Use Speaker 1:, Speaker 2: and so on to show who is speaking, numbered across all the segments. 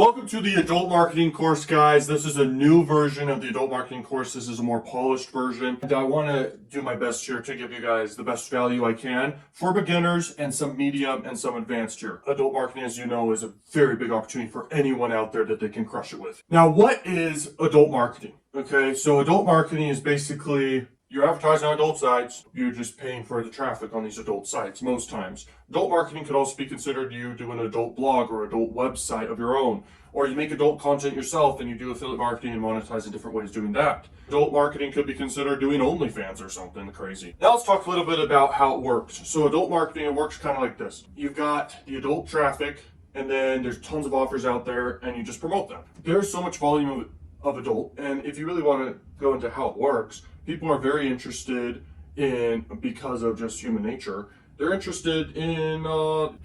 Speaker 1: Welcome to the adult marketing course, guys. This is a new version of the adult marketing course. This is a more polished version. And I want to do my best here to give you guys the best value I can for beginners and some medium and some advanced here. Adult marketing, as you know, is a very big opportunity for anyone out there that they can crush it with. Now, what is adult marketing? Okay, so adult marketing is basically you're advertising on adult sites, you're just paying for the traffic on these adult sites most times. Adult marketing could also be considered you do an adult blog or adult website of your own, or you make adult content yourself and you do affiliate marketing and monetize in different ways doing that. Adult marketing could be considered doing OnlyFans or something crazy. Now let's talk a little bit about how it works. So adult marketing, it works kind of like this. You've got the adult traffic, and then there's tons of offers out there and you just promote them. There's so much volume of adult, and if you really want to go into how it works, people are very interested in, because of just human nature, they're interested in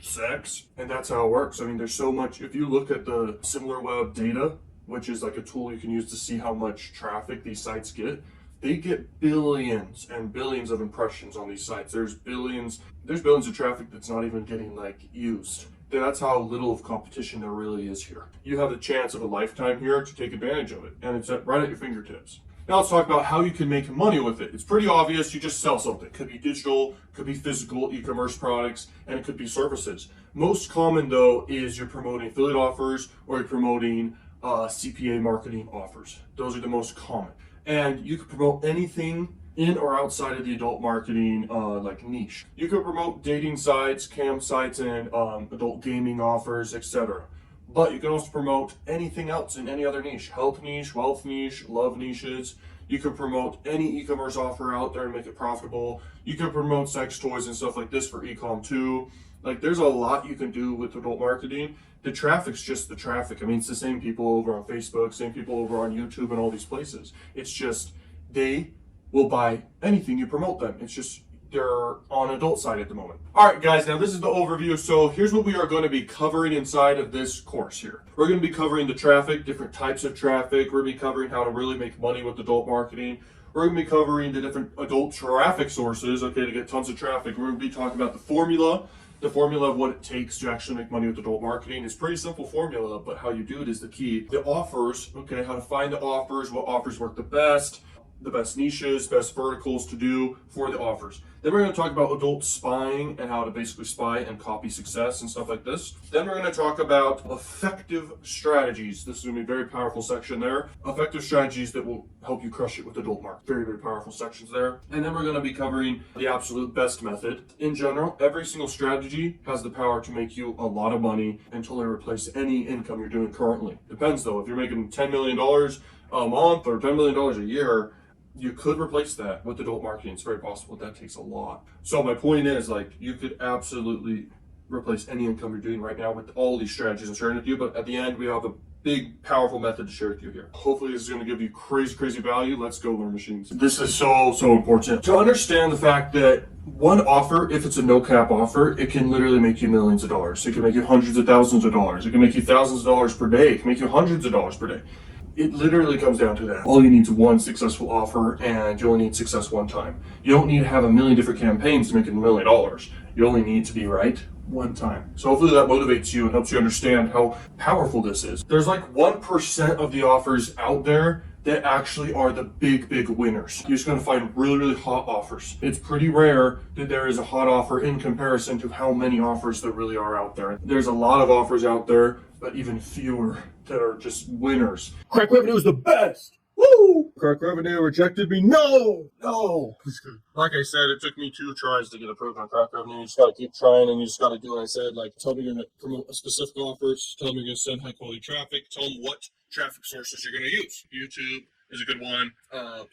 Speaker 1: sex, and that's how it works. I mean, there's so much. If you look at the SimilarWeb data, which is like a tool you can use to see how much traffic these sites get, they get billions and billions of impressions on these sites. There's billions of traffic that's not even getting used. That's how little of competition there really is here. You have the chance of a lifetime here to take advantage of it, and it's right at your fingertips. Now let's talk about how you can make money with it. It's pretty obvious. You just sell something. It could be digital, could be physical, e-commerce products, and it could be services. Most common though is you're promoting affiliate offers or you're promoting CPA marketing offers. Those are the most common. And you can promote anything in or outside of the adult marketing niche. You could promote dating sites, cam sites, and adult gaming offers, etc. But you can also promote anything else in any other niche. Health niche, wealth niche, love niches. You can promote any e-commerce offer out there and make it profitable. You can promote sex toys and stuff like this for e-com too. There's a lot you can do with adult marketing. The traffic's just the traffic. I mean, it's the same people over on Facebook, same people over on YouTube and all these places. It's just they will buy anything you promote them. It's just they're on adult side at the moment. All right, guys, now this is the overview. So here's what we are going to be covering inside of this course here. We're going to be covering the traffic, different types of traffic. We're going to be covering how to really make money with adult marketing. We're going to be covering the different adult traffic sources, okay, to get tons of traffic. We're going to be talking about the formula of what it takes to actually make money with adult marketing. It's a pretty simple formula, but how you do it is the key. The offers, okay, how to find the offers, what offers work the best niches, best verticals to do for the offers. Then we're going to talk about adult spying and how to basically spy and copy success and stuff like this. Then we're going to talk about effective strategies. This is going to be a very powerful section there. Effective strategies that will help you crush it with adult marketing. Very, very powerful sections there. And then we're going to be covering the absolute best method. In general, every single strategy has the power to make you a lot of money and totally replace any income you're doing currently. Depends though. If you're making $10 million a month or $10 million a year, you could replace that with adult marketing. It's very possible. That takes a lot. So my point is, you could absolutely replace any income you're doing right now with all these strategies I'm sharing with you. But at the end, we have a big, powerful method to share with you here. Hopefully this is going to give you crazy, crazy value. Let's go learn machines. This is so important to understand the fact that one offer, if it's a no cap offer, it can literally make you millions of dollars. It can make you hundreds of thousands of dollars. It can make you thousands of dollars per day. It can make you hundreds of dollars per day. It literally comes down to that. All you need is one successful offer, and you only need success one time. You don't need to have a million different campaigns to make $1 million. You only need to be right one time. So hopefully that motivates you and helps you understand how powerful this is. There's 1% of the offers out there that actually are the big winners. You're just going to find really, really hot offers. It's pretty rare that there is a hot offer in comparison to how many offers there really are out there. There's a lot of offers out there, but even fewer that are just winners. Crakrevenue is the best. Woo! Crakrevenue rejected me. No. Like I said, it took me 2 tries to get approved on Crakrevenue. You just got to keep trying, and you just got to do what I said. Tell me you're going to promote a specific offer. Tell me you're going to send high quality traffic. Tell them what traffic sources you're going to use. YouTube is a good one.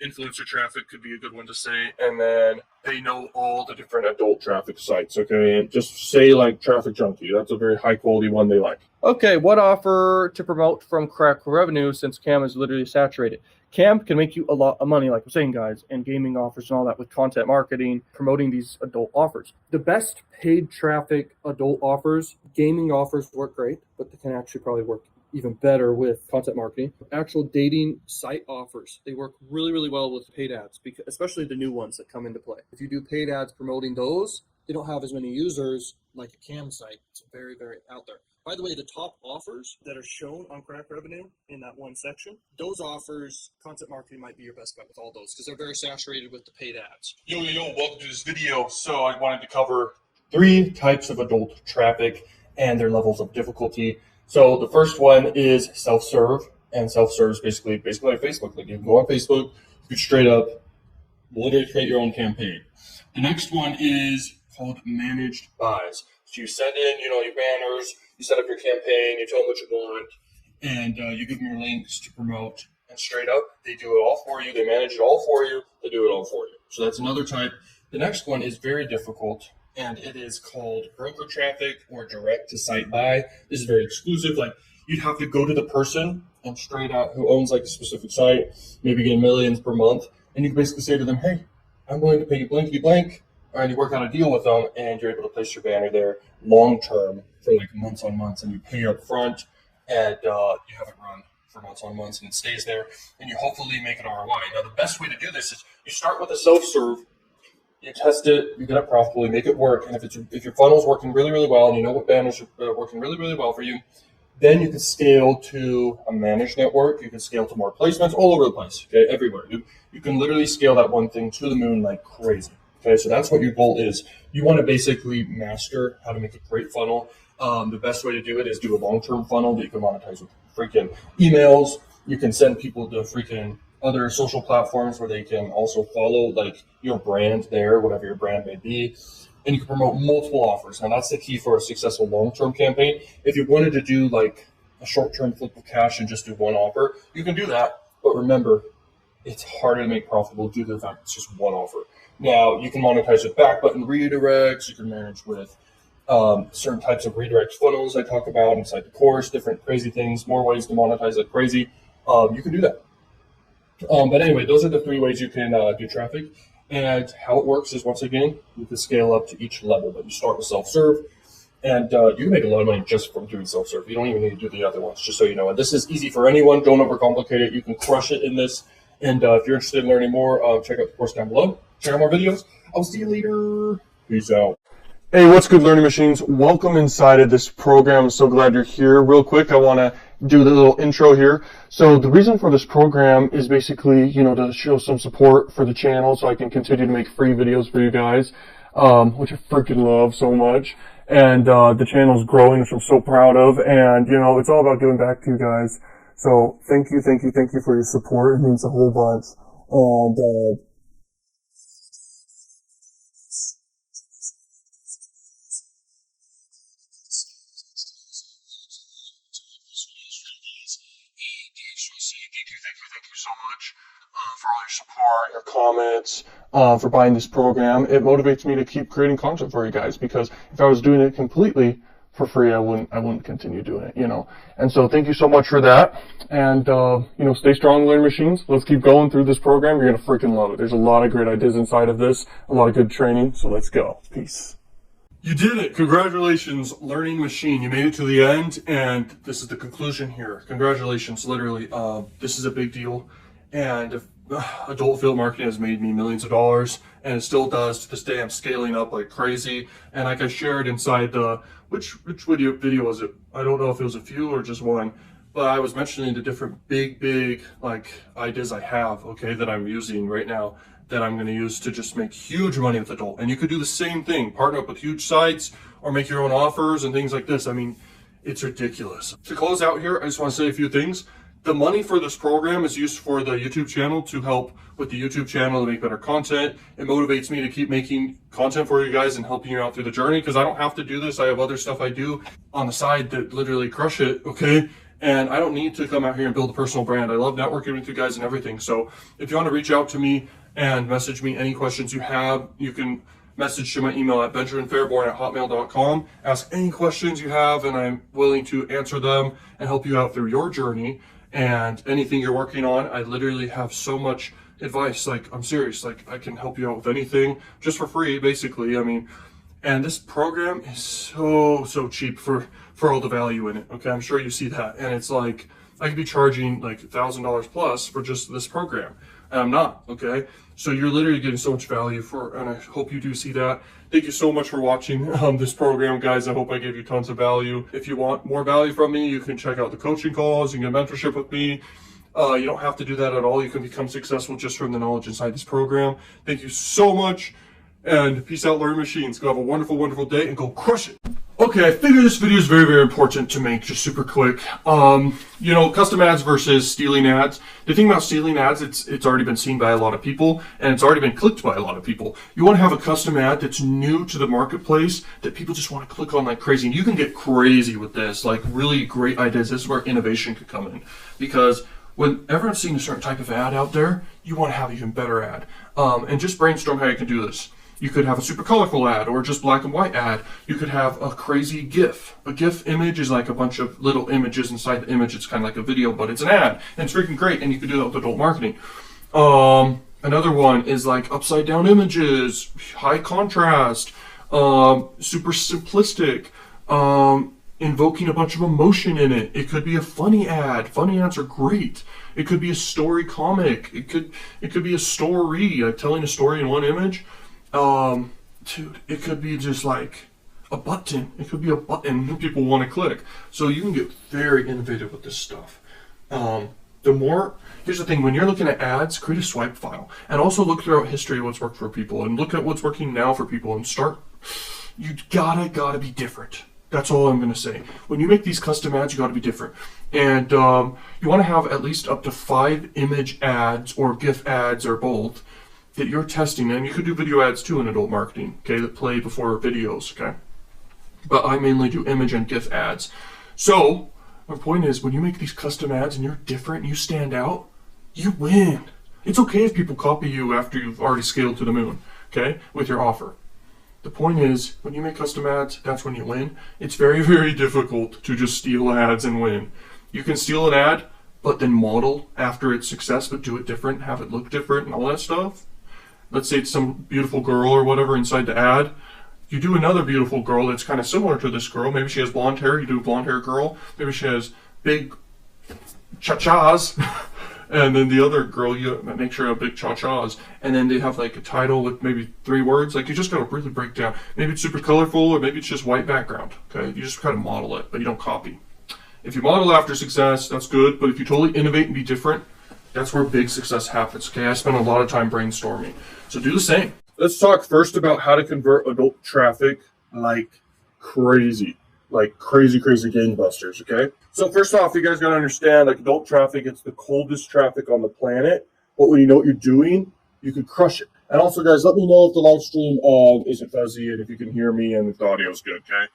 Speaker 1: Influencer traffic could be a good one to say. And then they know all the different adult traffic sites, okay? And just say TrafficJunky. That's a very high quality one they like.
Speaker 2: Okay, what offer to promote from Crakrevenue since Cam is literally saturated? Cam can make you a lot of money, like I'm saying, guys, and gaming offers and all that with content marketing, promoting these adult offers. The best paid traffic adult offers, gaming offers work great, but they can actually probably work even better with content marketing. Actual dating site offers, they work really, really well with paid ads, because especially the new ones that come into play. If you do paid ads promoting those, they don't have as many users like a cam site. It's very, very out there. By the way, the top offers that are shown on Crakrevenue in that one section, those offers, content marketing might be your best bet with all those because they're very saturated with the paid ads.
Speaker 1: Yo, welcome to this video. So I wanted to cover 3 types of adult traffic and their levels of difficulty. So the first one is self-serve, and self-serve is basically like Facebook. Like you can go on Facebook, you can straight up literally create your own campaign. The next one is called managed buys. So you send in, your banners, you set up your campaign, you tell them what you want, and you give them your links to promote. And straight up, they do it all for you. They manage it all for you. They do it all for you. So that's another type. The next one is very difficult, and it is called broker traffic or direct to site buy. This is very exclusive. Like you'd have to go to the person and straight out who owns like a specific site, maybe getting millions per month, and you can basically say to them, hey, I'm willing to pay you blankety blank, and you work out a deal with them, and you're able to place your banner there long term for like months on months, and you pay up front, and you have it run for months on months, and it stays there, and you hopefully make an ROI. Now, the best way to do this is you start with a self-serve, you test it, you get it profitably, make it work, and if your funnel's working really, really well, and you know what banners are working really, really well for you, then you can scale to a managed network. You can scale to more placements all over the place, okay, everywhere. You can literally scale that one thing to the moon like crazy. Okay, so that's what your goal is. You want to basically master how to make a great funnel. The best way to do it is do a long-term funnel that you can monetize with freaking emails. You can send people to freaking other social platforms where they can also follow like your brand there, whatever your brand may be. And you can promote multiple offers. And that's the key for a successful long-term campaign. If you wanted to do like a short-term flip of cash and just do one offer, you can do that. But remember, it's harder to make profitable due to the fact it's just one offer. Now, you can monetize with back button redirects. You can manage with certain types of redirect funnels I talk about inside the course, different crazy things, more ways to monetize like crazy. You can do that. But anyway, those are the 3 ways you can do traffic. And how it works is, once again, you can scale up to each level. But you start with self-serve, and you can make a lot of money just from doing self-serve. You don't even need to do the other ones, just so you know. And this is easy for anyone. Don't overcomplicate it. You can crush it in this. And if you're interested in learning more, check out the course down below. Check out more videos. I'll see you later. Peace out. Hey, what's good, Learning Machines? Welcome inside of this program. I'm so glad you're here. Real quick, I want to do the little intro here. So the reason for this program is basically, to show some support for the channel so I can continue to make free videos for you guys, which I freaking love so much. And the channel's growing, which I'm so proud of. And, it's all about giving back to you guys. So thank you for your support. It means a whole bunch. And thank you so much for all your support, your comments, for buying this program. It motivates me to keep creating content for you guys, because if I was doing it completely for free, I wouldn't continue doing it, And so thank you so much for that. And, stay strong, Learning Machines. Let's keep going through this program. You're going to freaking love it. There's a lot of great ideas inside of this, a lot of good training. So let's go. Peace. You did it. Congratulations, Learning Machine. You made it to the end, and this is the conclusion here. Congratulations, literally. This is a big deal. And if, adult affiliate marketing has made me millions of dollars, and it still does to this day. I'm scaling up like crazy. And like I shared inside the, which video was it? I don't know if it was a few or just one, but I was mentioning the different big like ideas I have, okay, that I'm using right now, that I'm going to use to just make huge money with adult. And you could do the same thing, partner up with huge sites or make your own offers and things like this. I mean, it's ridiculous. To close out here, I just want to say a few things. The money for this program is used for the YouTube channel, to help with the YouTube channel to make better content. It motivates me to keep making content for you guys and helping you out through the journey, because I don't have to do this. I have other stuff I do on the side that literally crush it, okay? And I don't need to come out here and build a personal brand. I love networking with you guys and everything. So if you want to reach out to me and message me any questions you have, you can message to my email at benjaminfairborn@hotmail.com. Ask any questions you have, and I'm willing to answer them and help you out through your journey and anything you're working on. I literally have so much advice. Like, I'm serious. Like, I can help you out with anything just for free, basically. I mean, and this program is so cheap for all the value in it. Okay, I'm sure you see that. And it's like, I could be charging like $1,000 plus for just this program, and I'm not. Okay, so you're literally getting so much value for, and I hope you do see that. Thank you so much for watching this program, guys. I hope I gave you tons of value. If you want more value from me, you can check out the coaching calls. You can get mentorship with me. You don't have to do that at all. You can become successful just from the knowledge inside this program. Thank you so much, and peace out, learning machines. Go have a wonderful, wonderful day, and go crush it. Okay, I figure this video is very, very important to make, just super quick. You know, custom ads versus stealing ads. The thing about stealing ads, it's already been seen by a lot of people, and it's already been clicked by a lot of people. You want to have a custom ad that's new to the marketplace, that people just want to click on like crazy. And you can get crazy with this, like really great ideas. This is where innovation could come in. Because when everyone's seeing a certain type of ad out there, you want to have an even better ad. And just brainstorm how you can do this. You could have a super colorful ad or just black and white ad. You could have a crazy GIF. A GIF image is like a bunch of little images inside the image. It's kind of like a video, but it's an ad. And it's freaking great. And you could do that with adult marketing. Another one is like upside down images, high contrast, super simplistic, invoking a bunch of emotion in it. It could be a funny ad. Funny ads are great. It could be a story comic. It could be a story, like telling a story in one image. Dude, it could be just like a button. It could be a button people want to click. So you can get very innovative with this stuff. Here's the thing, when you're looking at ads, create a swipe file and also look throughout history what's worked for people and look at what's working now for people and you gotta be different. That's all I'm going to say. When you make these custom ads, you got to be different. And you want to have at least up to 5 image ads or GIF ads or both that you're testing. And you could do video ads too in adult marketing, okay, that play before videos, okay? But I mainly do image and GIF ads. So my point is, when you make these custom ads and you're different, you stand out, you win. It's okay if people copy you after you've already scaled to the moon, okay, with your offer. The point is, when you make custom ads, that's when you win. It's very, very difficult to just steal ads and win. You can steal an ad, but then model after its success, but do it different, have it look different and all that stuff. Let's say it's some beautiful girl or whatever inside the ad. You do another beautiful girl that's kind of similar to this girl. Maybe she has blonde hair. You do a blonde hair girl. Maybe she has big cha-chas. And then the other girl, you make sure you have big cha-chas. And then they have like a title with maybe 3 words. Like you just got to really break down. Maybe it's super colorful or maybe it's just white background. Okay, you just kind of model it, but you don't copy. If you model after success, that's good. But if you totally innovate and be different, that's where big success happens. Okay, I spent a lot of time brainstorming. So do the same. Let's talk first about how to convert adult traffic like crazy. Like crazy gangbusters, okay? So first off, you guys gotta understand, like adult traffic, it's the coldest traffic on the planet. But when you know what you're doing, you can crush it. And also, guys, let me know if the live stream isn't fuzzy and if you can hear me and if the audio's good, okay?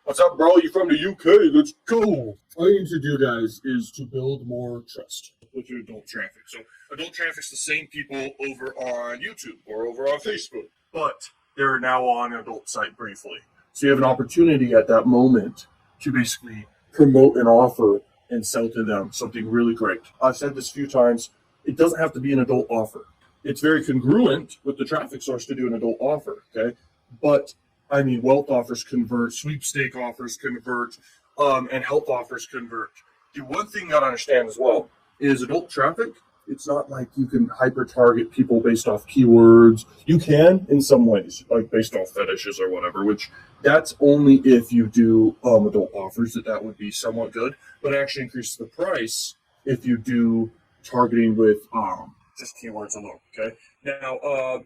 Speaker 1: What's up, bro? You from the UK? Let's go. All you need to do, guys, is to build more trust with your adult traffic. So adult traffic's the same people over on YouTube or over on Facebook, but they're now on an adult site briefly. So you have an opportunity at that moment to basically promote an offer and sell to them something really great. I've said this a few times. It doesn't have to be an adult offer. It's very congruent with the traffic source to do an adult offer, okay? But, I mean, wealth offers convert, sweepstake offers convert, and health offers convert. The one thing you got to understand as well is adult traffic, it's not like you can hyper-target people based off keywords. You can in some ways, like based off fetishes or whatever, which that's only if you do adult offers that would be somewhat good, but it actually increases the price if you do targeting with just keywords alone, okay? Now,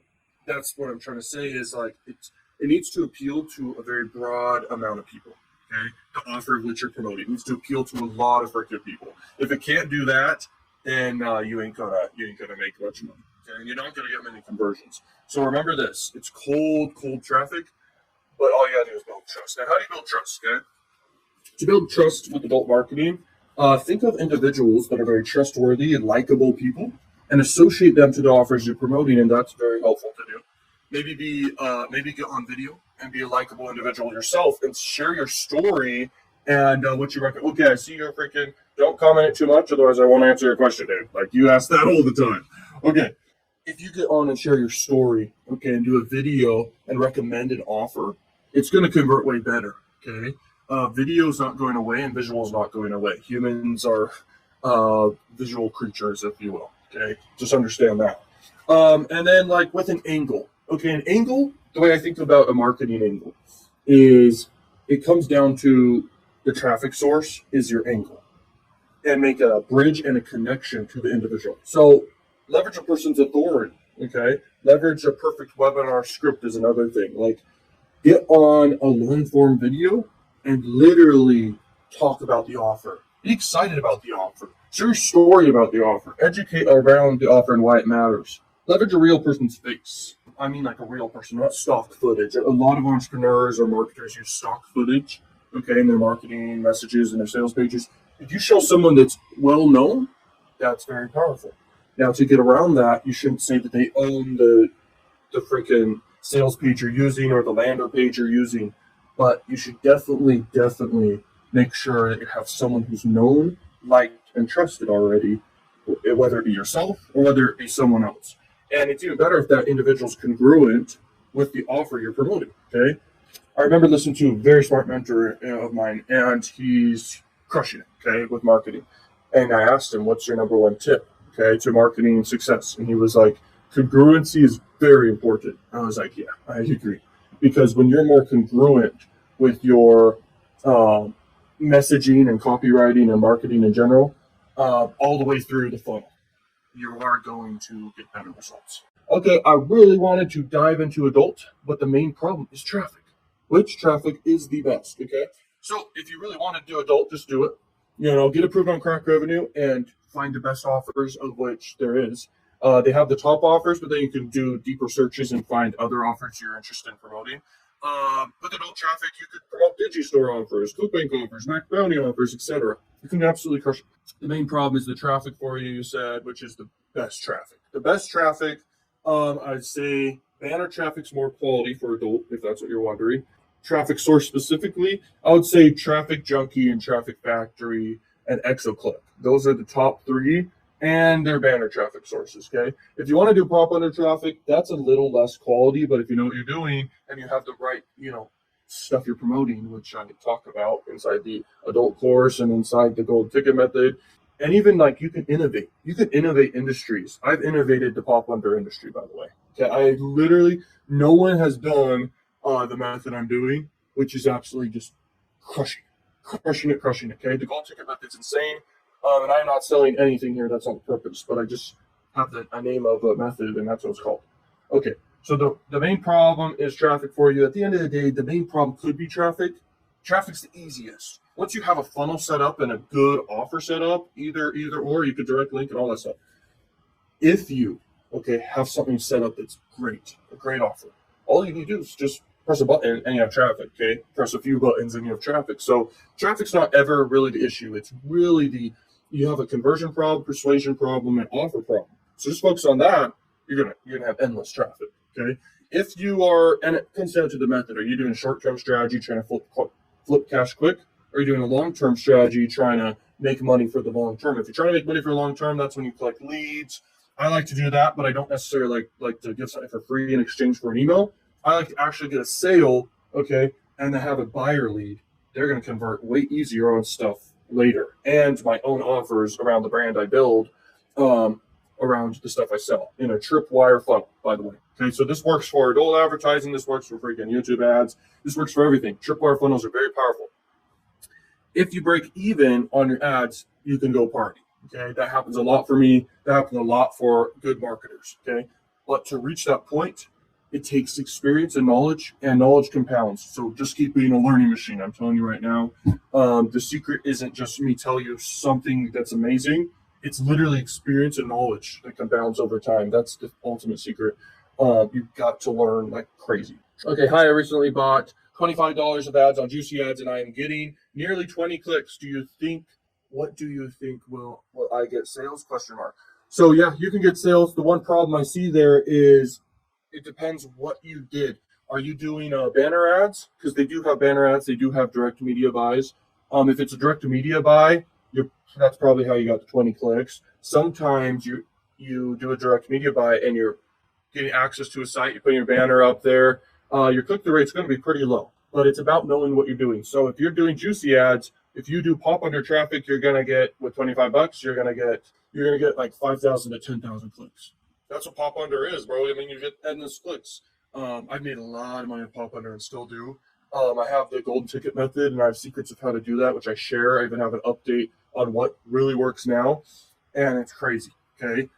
Speaker 1: that's what I'm trying to say is like it needs to appeal to a very broad amount of people, okay? The offer of which you're promoting needs to appeal to a lot of freaking people. If it can't do that, then you ain't gonna make much money. Okay, you're not gonna get many conversions. So remember this: it's cold traffic, but all you gotta do is build trust. Now, how do you build trust? Okay, to build trust with adult marketing, think of individuals that are very trustworthy and likable people, and associate them to the offers you're promoting, and that's very helpful to do. Maybe get on video and be a likable individual yourself, and share your story and what you recommend. Okay, I see you're freaking. Don't comment it too much, otherwise I won't answer your question, dude. Like, you ask that all the time. Okay, if you get on and share your story, okay, and do a video and recommend an offer, it's going to convert way better, okay? Video's not going away and visual's not going away. Humans are visual creatures, if you will, okay? Just understand that. And then, like, with an angle. Okay, an angle the way I think about a marketing angle is it comes down to the traffic source is your angle, and make a bridge and a connection to the individual. So leverage a person's authority, okay? Leverage a perfect webinar script is another thing. Like, get on a long form video and literally talk about the offer. Be excited about the offer. Share your story about the offer. Educate around the offer and why it matters. Leverage a real person's face. I mean, like a real person, not stock footage. A lot of entrepreneurs or marketers use stock footage, okay, in their marketing messages and their sales pages. If you show someone that's well known, that's very powerful. Now, to get around that, you shouldn't say that they own the freaking sales page you're using or the landing page you're using, but you should definitely make sure that you have someone who's known, liked, and trusted already, whether it be yourself or whether it be someone else. And it's even better if that individual's congruent with the offer you're promoting, okay? I remember listening to a very smart mentor of mine, and he's crushing it, okay, with marketing. And I asked him, what's your number one tip, okay, to marketing success? And he was like, congruency is very important. I was like, yeah, I agree. Because when you're more congruent with your messaging and copywriting and marketing in general, all the way through the funnel, you are going to get better results. Okay, I really wanted to dive into adult, but the main problem is traffic. Which traffic is the best, okay? So if you really want to do adult, just do it. You know, get approved on Crakrevenue and find the best offers, of which there is. They have the top offers, but then you can do deeper searches and find other offers you're interested in promoting. With adult traffic, you could promote Digistore offers, ClickBank offers, Mac Bounty offers, etc. You can absolutely crush it. The main problem is the traffic for you, you said, which is the best traffic. The best traffic, I'd say banner traffic's more quality for adult, if that's what you're wondering. Traffic source specifically, I would say TrafficJunky and Traffic Factory and Exoclick. Those are the top three, and they're banner traffic sources, okay? If you want to do pop under traffic, that's a little less quality, but if you know what you're doing and you have the right, stuff you're promoting, which I talk about inside the adult course and inside the gold ticket method, and even like you can innovate industries. I've innovated the pop under industry, by the way. Okay, no one has done the method I'm doing, which is absolutely just crushing it. Okay, the gold ticket method's insane. And I'm not selling anything here that's on purpose, but I just have a name of a method, and that's what it's called. Okay, so the main problem is traffic for you. At the end of the day, the main problem could be traffic. Traffic's the easiest. Once you have a funnel set up and a good offer set up, either or, you could direct link and all that stuff. If you, have something set up that's great, a great offer, all you need to do is just press a button and you have traffic, okay? Press a few buttons and you have traffic. So traffic's not ever really the issue. It's really you have a conversion problem, persuasion problem, and offer problem. So just focus on that. You're gonna have endless traffic, okay? If you are, and it comes down to the method. Are you doing a short-term strategy trying to flip cash quick? Or are you doing a long-term strategy trying to make money for the long term? If you're trying to make money for the long term, that's when you collect leads. I like to do that, but I don't necessarily like to give something for free in exchange for an email. I like to actually get a sale, okay, and to have a buyer lead. They're going to convert way easier on stuff later. And my own offers around the brand I build, around the stuff I sell in a tripwire funnel, by the way. Okay, so this works for adult advertising. This works for freaking YouTube ads. This works for everything. Tripwire funnels are very powerful. If you break even on your ads, you can go party. Okay, that happens a lot for me. That happens a lot for good marketers. Okay, but to reach that point, it takes experience and knowledge compounds. So just keep being a learning machine. I'm telling you right now, the secret isn't just me telling you something that's amazing. It's literally experience and knowledge that compounds over time. That's the ultimate secret. You've got to learn like crazy. Okay, hi, I recently bought $25 of ads on Juicy Ads, and I am getting nearly 20 clicks. What do you think will I get sales? ? So yeah, you can get sales. The one problem I see there is it depends what you did. Are you doing banner ads? Because they do have banner ads. They do have direct media buys. If it's a direct media buy, that's probably how you got the 20 clicks. Sometimes you do a direct media buy and you're getting access to a site. You're putting your banner up there. Your click-through rate's going to be pretty low, but it's about knowing what you're doing. So if you're doing Juicy Ads, if you do pop under traffic, you're going to get with $25. You're going to get like 5,000 to 10,000 clicks. That's what pop under is, bro. I mean, you get endless clicks. I've made a lot of money with Pop Under and still do. I have the golden ticket method, and I have secrets of how to do that, which I share. I even have an update on what really works now, and it's crazy. Okay,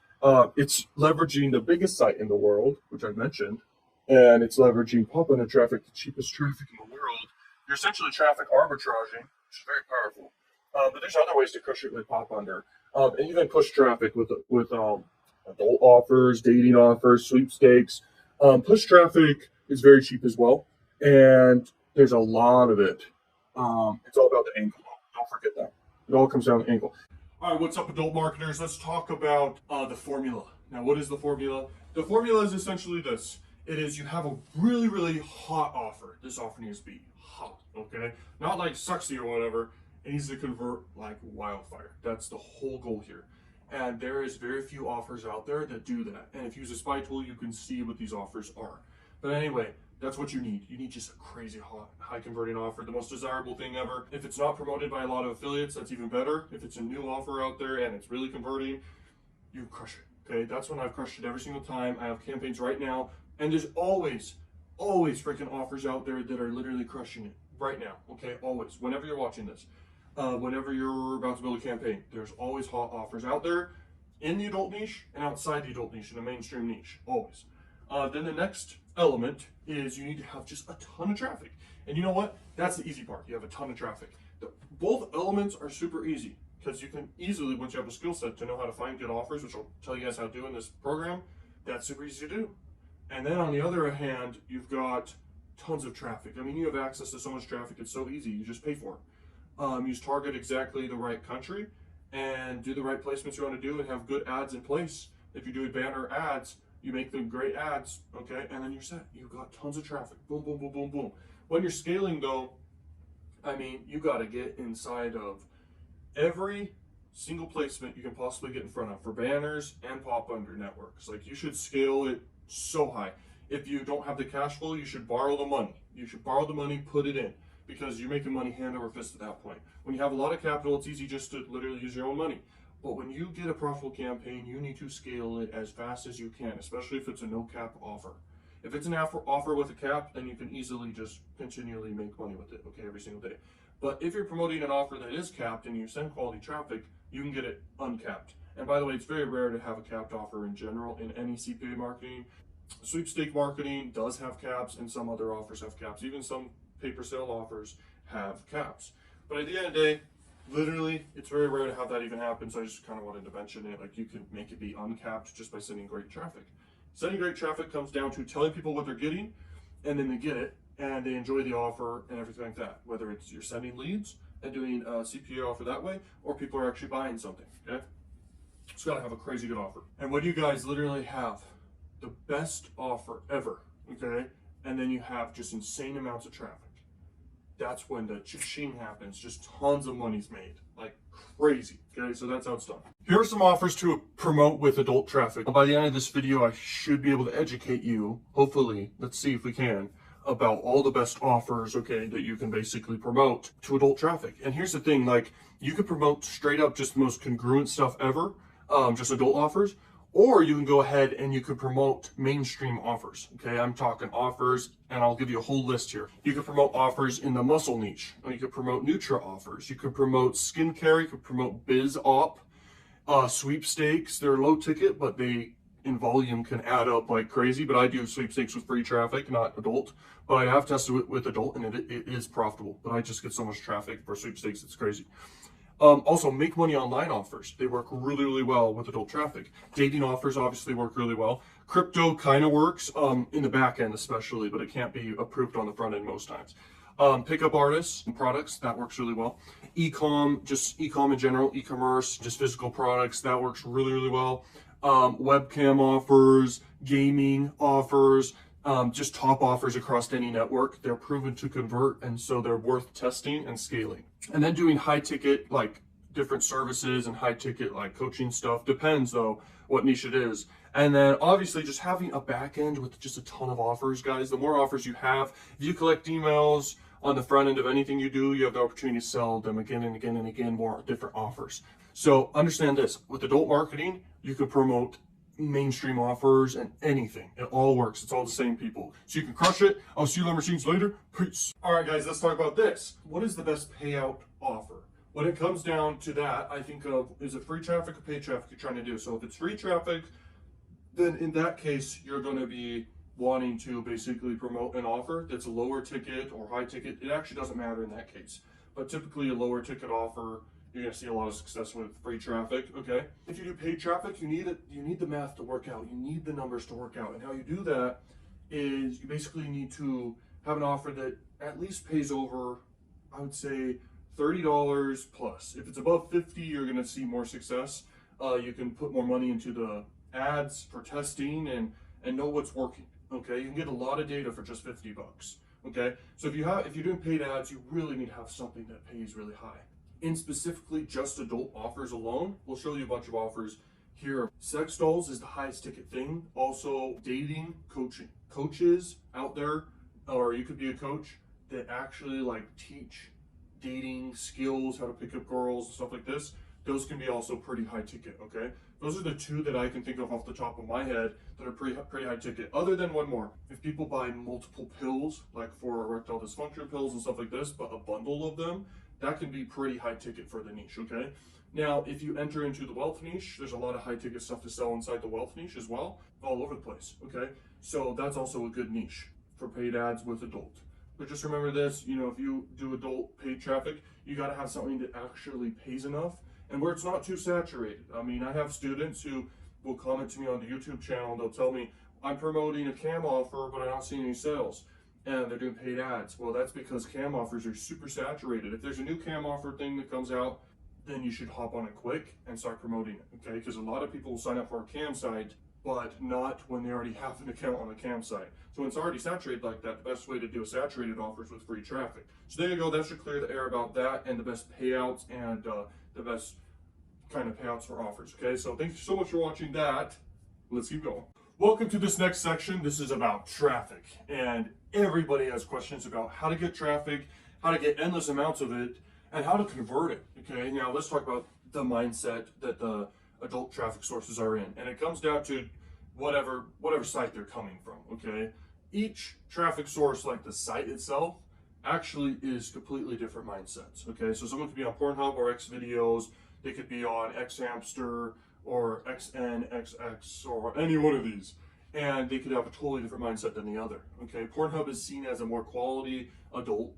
Speaker 1: it's leveraging the biggest site in the world, which I mentioned, and it's leveraging Pop Under traffic, the cheapest traffic in the world. You're essentially traffic arbitraging, which is very powerful. But there's other ways to crush it with Pop Under, and even push traffic with adult offers, dating offers, sweepstakes. Push traffic is very cheap as well, and there's a lot of it. It's all about the angle. Don't forget that. It all comes down to angle. All right, what's up, adult marketers? Let's talk about the formula. Now, what is the formula? The formula is essentially this. It is you have a really, really hot offer. This offer needs to be hot, okay? Not like sexy or whatever. It needs to convert like wildfire. That's the whole goal here. And there is very few offers out there that do that. And if you use a spy tool, you can see what these offers are. But anyway, that's what you need. You need just a crazy hot, high converting offer, the most desirable thing ever. If it's not promoted by a lot of affiliates, that's even better. If it's a new offer out there and it's really converting, you crush it. Okay, that's when I've crushed it every single time. I have campaigns right now, and there's always freaking offers out there that are literally crushing it right now. Okay, always. Whenever you're watching this. Whenever you're about to build a campaign, there's always hot offers out there in the adult niche and outside the adult niche, in the mainstream niche, always. Then the next element is you need to have just a ton of traffic. And you know what? That's the easy part. You have a ton of traffic. Both elements are super easy because you can easily, once you have a skill set to know how to find good offers, which I'll tell you guys how to do in this program, that's super easy to do. And then on the other hand, you've got tons of traffic. I mean, you have access to so much traffic, it's so easy. You just pay for it. You just target exactly the right country and do the right placements you want to do and have good ads in place. If you do banner ads, you make them great ads, okay? And then you're set. You've got tons of traffic. Boom, boom, boom, boom, boom. When you're scaling though, I mean, you got to get inside of every single placement you can possibly get in front of for banners and Pop Under networks. Like, you should scale it so high. If you don't have the cash flow, you should borrow the money. You should borrow the money, put it in, because you're making money hand over fist at that point. When you have a lot of capital, it's easy just to literally use your own money. But when you get a profitable campaign, you need to scale it as fast as you can, especially if it's a no cap offer. If it's an offer with a cap, then you can easily just continually make money with it, okay, every single day. But if you're promoting an offer that is capped and you send quality traffic, you can get it uncapped. And by the way, it's very rare to have a capped offer in general in any CPA marketing. Sweepstake marketing does have caps, and some other offers have caps. Even some paper sale offers have caps. But at the end of the day, literally, it's very rare to have that even happen, so I just kind of wanted to mention it. Like, you can make it be uncapped just by sending great traffic. Sending great traffic comes down to telling people what they're getting, and then they get it, and they enjoy the offer and everything like that. Whether it's you're sending leads and doing a CPA offer that way, or people are actually buying something, okay? It's got to have a crazy good offer. And when you guys literally have the best offer ever, okay, and then you have just insane amounts of traffic, that's when the cha-ching happens. Just tons of money's made, like crazy. Okay, so that's how it's done. Here are some offers to promote with adult traffic. By the end of this video, I should be able to educate you, hopefully, let's see if we can, about all the best offers, okay, that you can basically promote to adult traffic. And here's the thing, like, you could promote straight up just the most congruent stuff ever, just adult offers, or you can go ahead and you could promote mainstream offers. Okay, I'm talking offers, and I'll give you a whole list here. You could promote offers in the muscle niche, or you could promote Nutra offers. You could promote skincare. You could promote biz op, sweepstakes. They're low ticket, but they in volume can add up like crazy. But I do sweepstakes with free traffic, not adult. But I have tested it with adult, and it is profitable. But I just get so much traffic for sweepstakes, it's crazy. Also, make money online offers. They work really, really well with adult traffic. Dating offers obviously work really well. Crypto kind of works in the back end especially, but it can't be approved on the front end most times. Pickup artists and products, that works really well. E-com, just e-com in general, e-commerce, just physical products, that works really, really well. Webcam offers, gaming offers, just top offers across any network. They're proven to convert, and so they're worth testing and scaling. And then doing high ticket, like different services and high ticket, like coaching stuff. Depends though what niche it is. And then obviously just having a back end with just a ton of offers, guys. The more offers you have, if you collect emails on the front end of anything you do, you have the opportunity to sell them again and again and again, more different offers. So understand this, with adult marketing, you can promote mainstream offers and anything. It all works. It's all the same people. So you can crush it. I'll see you on machines later. Peace. All right, guys, let's talk about this. What is the best payout offer? When it comes down to that, I think of, is it free traffic or paid traffic you're trying to do? So if it's free traffic, then in that case, you're going to be wanting to basically promote an offer that's a lower ticket or high ticket. It actually doesn't matter in that case. But typically a lower ticket offer, you're going to see a lot of success with free traffic, okay? If you do paid traffic, you need the math to work out. You need the numbers to work out. And how you do that is you basically need to have an offer that at least pays over, I would say, $30 plus. If it's above 50, you're going to see more success. You can put more money into the ads for testing and know what's working, okay? You can get a lot of data for just 50 bucks, okay? So if you're doing paid ads, you really need to have something that pays really high. In specifically just adult offers alone, we'll show you a bunch of offers here. Sex dolls is the highest ticket thing. Also dating, coaching. Coaches out there, or you could be a coach that actually like teach dating skills, how to pick up girls and stuff like this. Those can be also pretty high ticket, okay? Those are the two that I can think of off the top of my head that are pretty high ticket. Other than one more, if people buy multiple pills, like for erectile dysfunction pills and stuff like this, but a bundle of them, that can be pretty high ticket for the niche, okay? Now, if you enter into the wealth niche, there's a lot of high ticket stuff to sell inside the wealth niche as well, all over the place, okay? So that's also a good niche for paid ads with adult. But just remember this, you know, if you do adult paid traffic, you gotta have something that actually pays enough and where it's not too saturated. I mean, I have students who will comment to me on the YouTube channel and they'll tell me, I'm promoting a cam offer, but I'm not seeing any sales. And they're doing paid ads. Well, that's because cam offers are super saturated. If there's a new cam offer thing that comes out, then you should hop on it quick and start promoting it, okay? Because a lot of people will sign up for a cam site, but not when they already have an account on a cam site. So when it's already saturated like that, the best way to do a saturated offer is with free traffic. So there you go, that should clear the air about that and the best payouts and the best kind of payouts for offers, okay? So thank you so much for watching that. Let's keep going. Welcome to this next section. This is about traffic, and everybody has questions about how to get traffic, how to get endless amounts of it, and how to convert it, okay? Now let's talk about the mindset that the adult traffic sources are in, and it comes down to whatever site they're coming from, okay? Each traffic source, like the site itself, actually is completely different mindsets, okay? So someone could be on Pornhub or Xvideos, they could be on Xhamster or XNXX or any one of these, and they could have a totally different mindset than the other, okay? Pornhub is seen as a more quality adult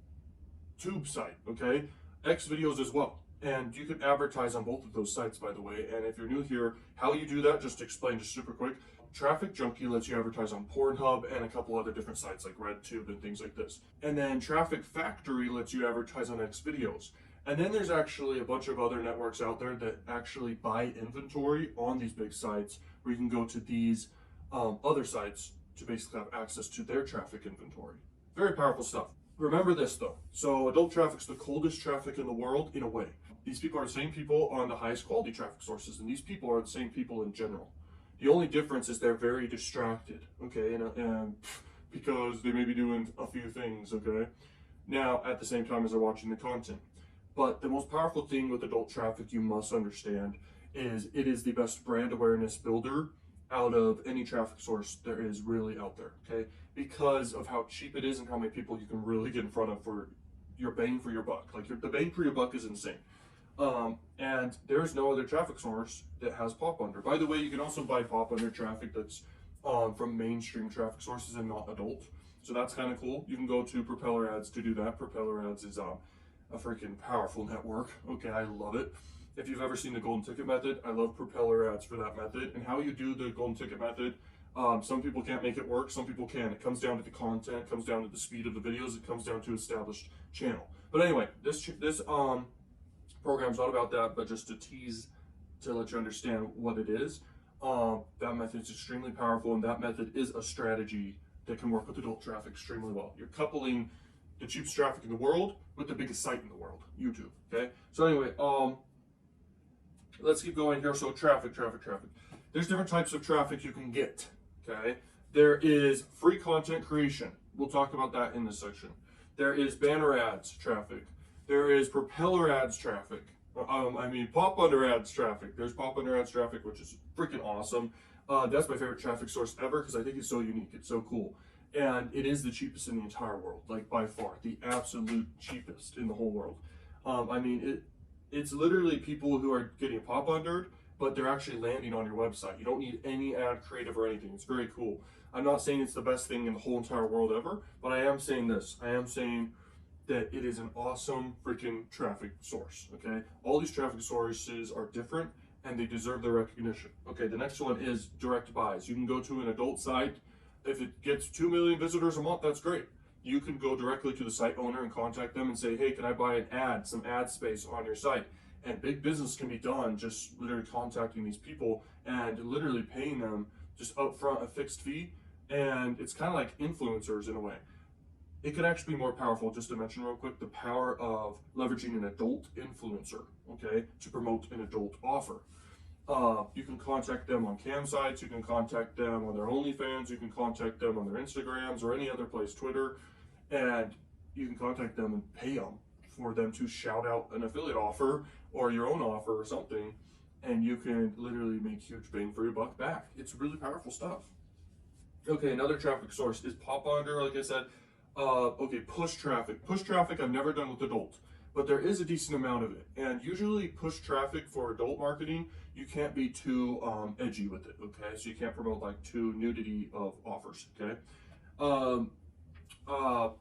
Speaker 1: tube site, okay? Xvideos as well. And you can advertise on both of those sites, by the way. And if you're new here, how you do that, just to explain just super quick. TrafficJunky lets you advertise on Pornhub and a couple other different sites like RedTube and things like this. And then Traffic Factory lets you advertise on Xvideos. And then there's actually a bunch of other networks out there that actually buy inventory on these big sites where you can go to these other sites to basically have access to their traffic inventory. Very powerful stuff. Remember this though. So adult traffic's the coldest traffic in the world in a way. These people are the same people on the highest quality traffic sources, and these people are the same people in general. The only difference is they're very distracted, okay, and because they may be doing a few things, okay, now at the same time as they're watching the content. But the most powerful thing with adult traffic you must understand is it is the best brand awareness builder out of any traffic source there is really out there, okay, because of how cheap it is and how many people you can really get in front of for your bang for your buck. Like the bang for your buck is insane. And there's no other traffic source that has pop under. By the way, you can also buy pop under traffic that's from mainstream traffic sources and not adult. So that's kind of cool. You can go to Propeller Ads to do that. Propeller Ads is a freaking powerful network. Okay, I love it. If you've ever seen the golden ticket method, I love Propeller Ads for that method. And how you do the golden ticket method, some people can't make it work, some people can. It comes down to the content, it comes down to the speed of the videos, it comes down to established channel. But anyway, this program's not about that, but just to tease, to let you understand what it is. That method is extremely powerful, and that method is a strategy that can work with adult traffic extremely well. You're coupling the cheapest traffic in the world with the biggest site in the world, YouTube, okay? So anyway, let's keep going here. So traffic. There's different types of traffic you can get, okay? There is free content creation. We'll talk about that in this section. There is banner ads traffic. There is propeller ads traffic. Pop under ads traffic. There's pop under ads traffic, which is freaking awesome. That's my favorite traffic source ever because I think it's so unique. It's so cool. And it is the cheapest in the entire world, like by far, the absolute cheapest in the whole world. I mean, it's literally people who are getting pop undered, but they're actually landing on your website. You don't need any ad creative or anything. It's very cool. I'm not saying it's the best thing in the whole entire world ever, but I am saying this. I am saying that it is an awesome freaking traffic source, okay? All these traffic sources are different and they deserve their recognition. Okay, the next one is direct buys. You can go to an adult site. If it gets 2 million visitors a month, that's great. You can go directly to the site owner and contact them and say, hey, can I buy an ad, some ad space on your site? And big business can be done just literally contacting these people and literally paying them just upfront a fixed fee. And it's kind of like influencers in a way. It could actually be more powerful, just to mention real quick, the power of leveraging an adult influencer, okay, to promote an adult offer. You can contact them on cam sites, you can contact them on their OnlyFans, you can contact them on their Instagrams or any other place, Twitter, and you can contact them and pay them for them to shout out an affiliate offer or your own offer or something, and you can literally make huge bang for your buck back. It's really powerful stuff. Okay, another traffic source is pop under, like I said. Okay, push traffic. Push traffic I've never done with adult, but there is a decent amount of it. And usually push traffic for adult marketing, you can't be too edgy with it, okay? So you can't promote like too nudity of offers, okay?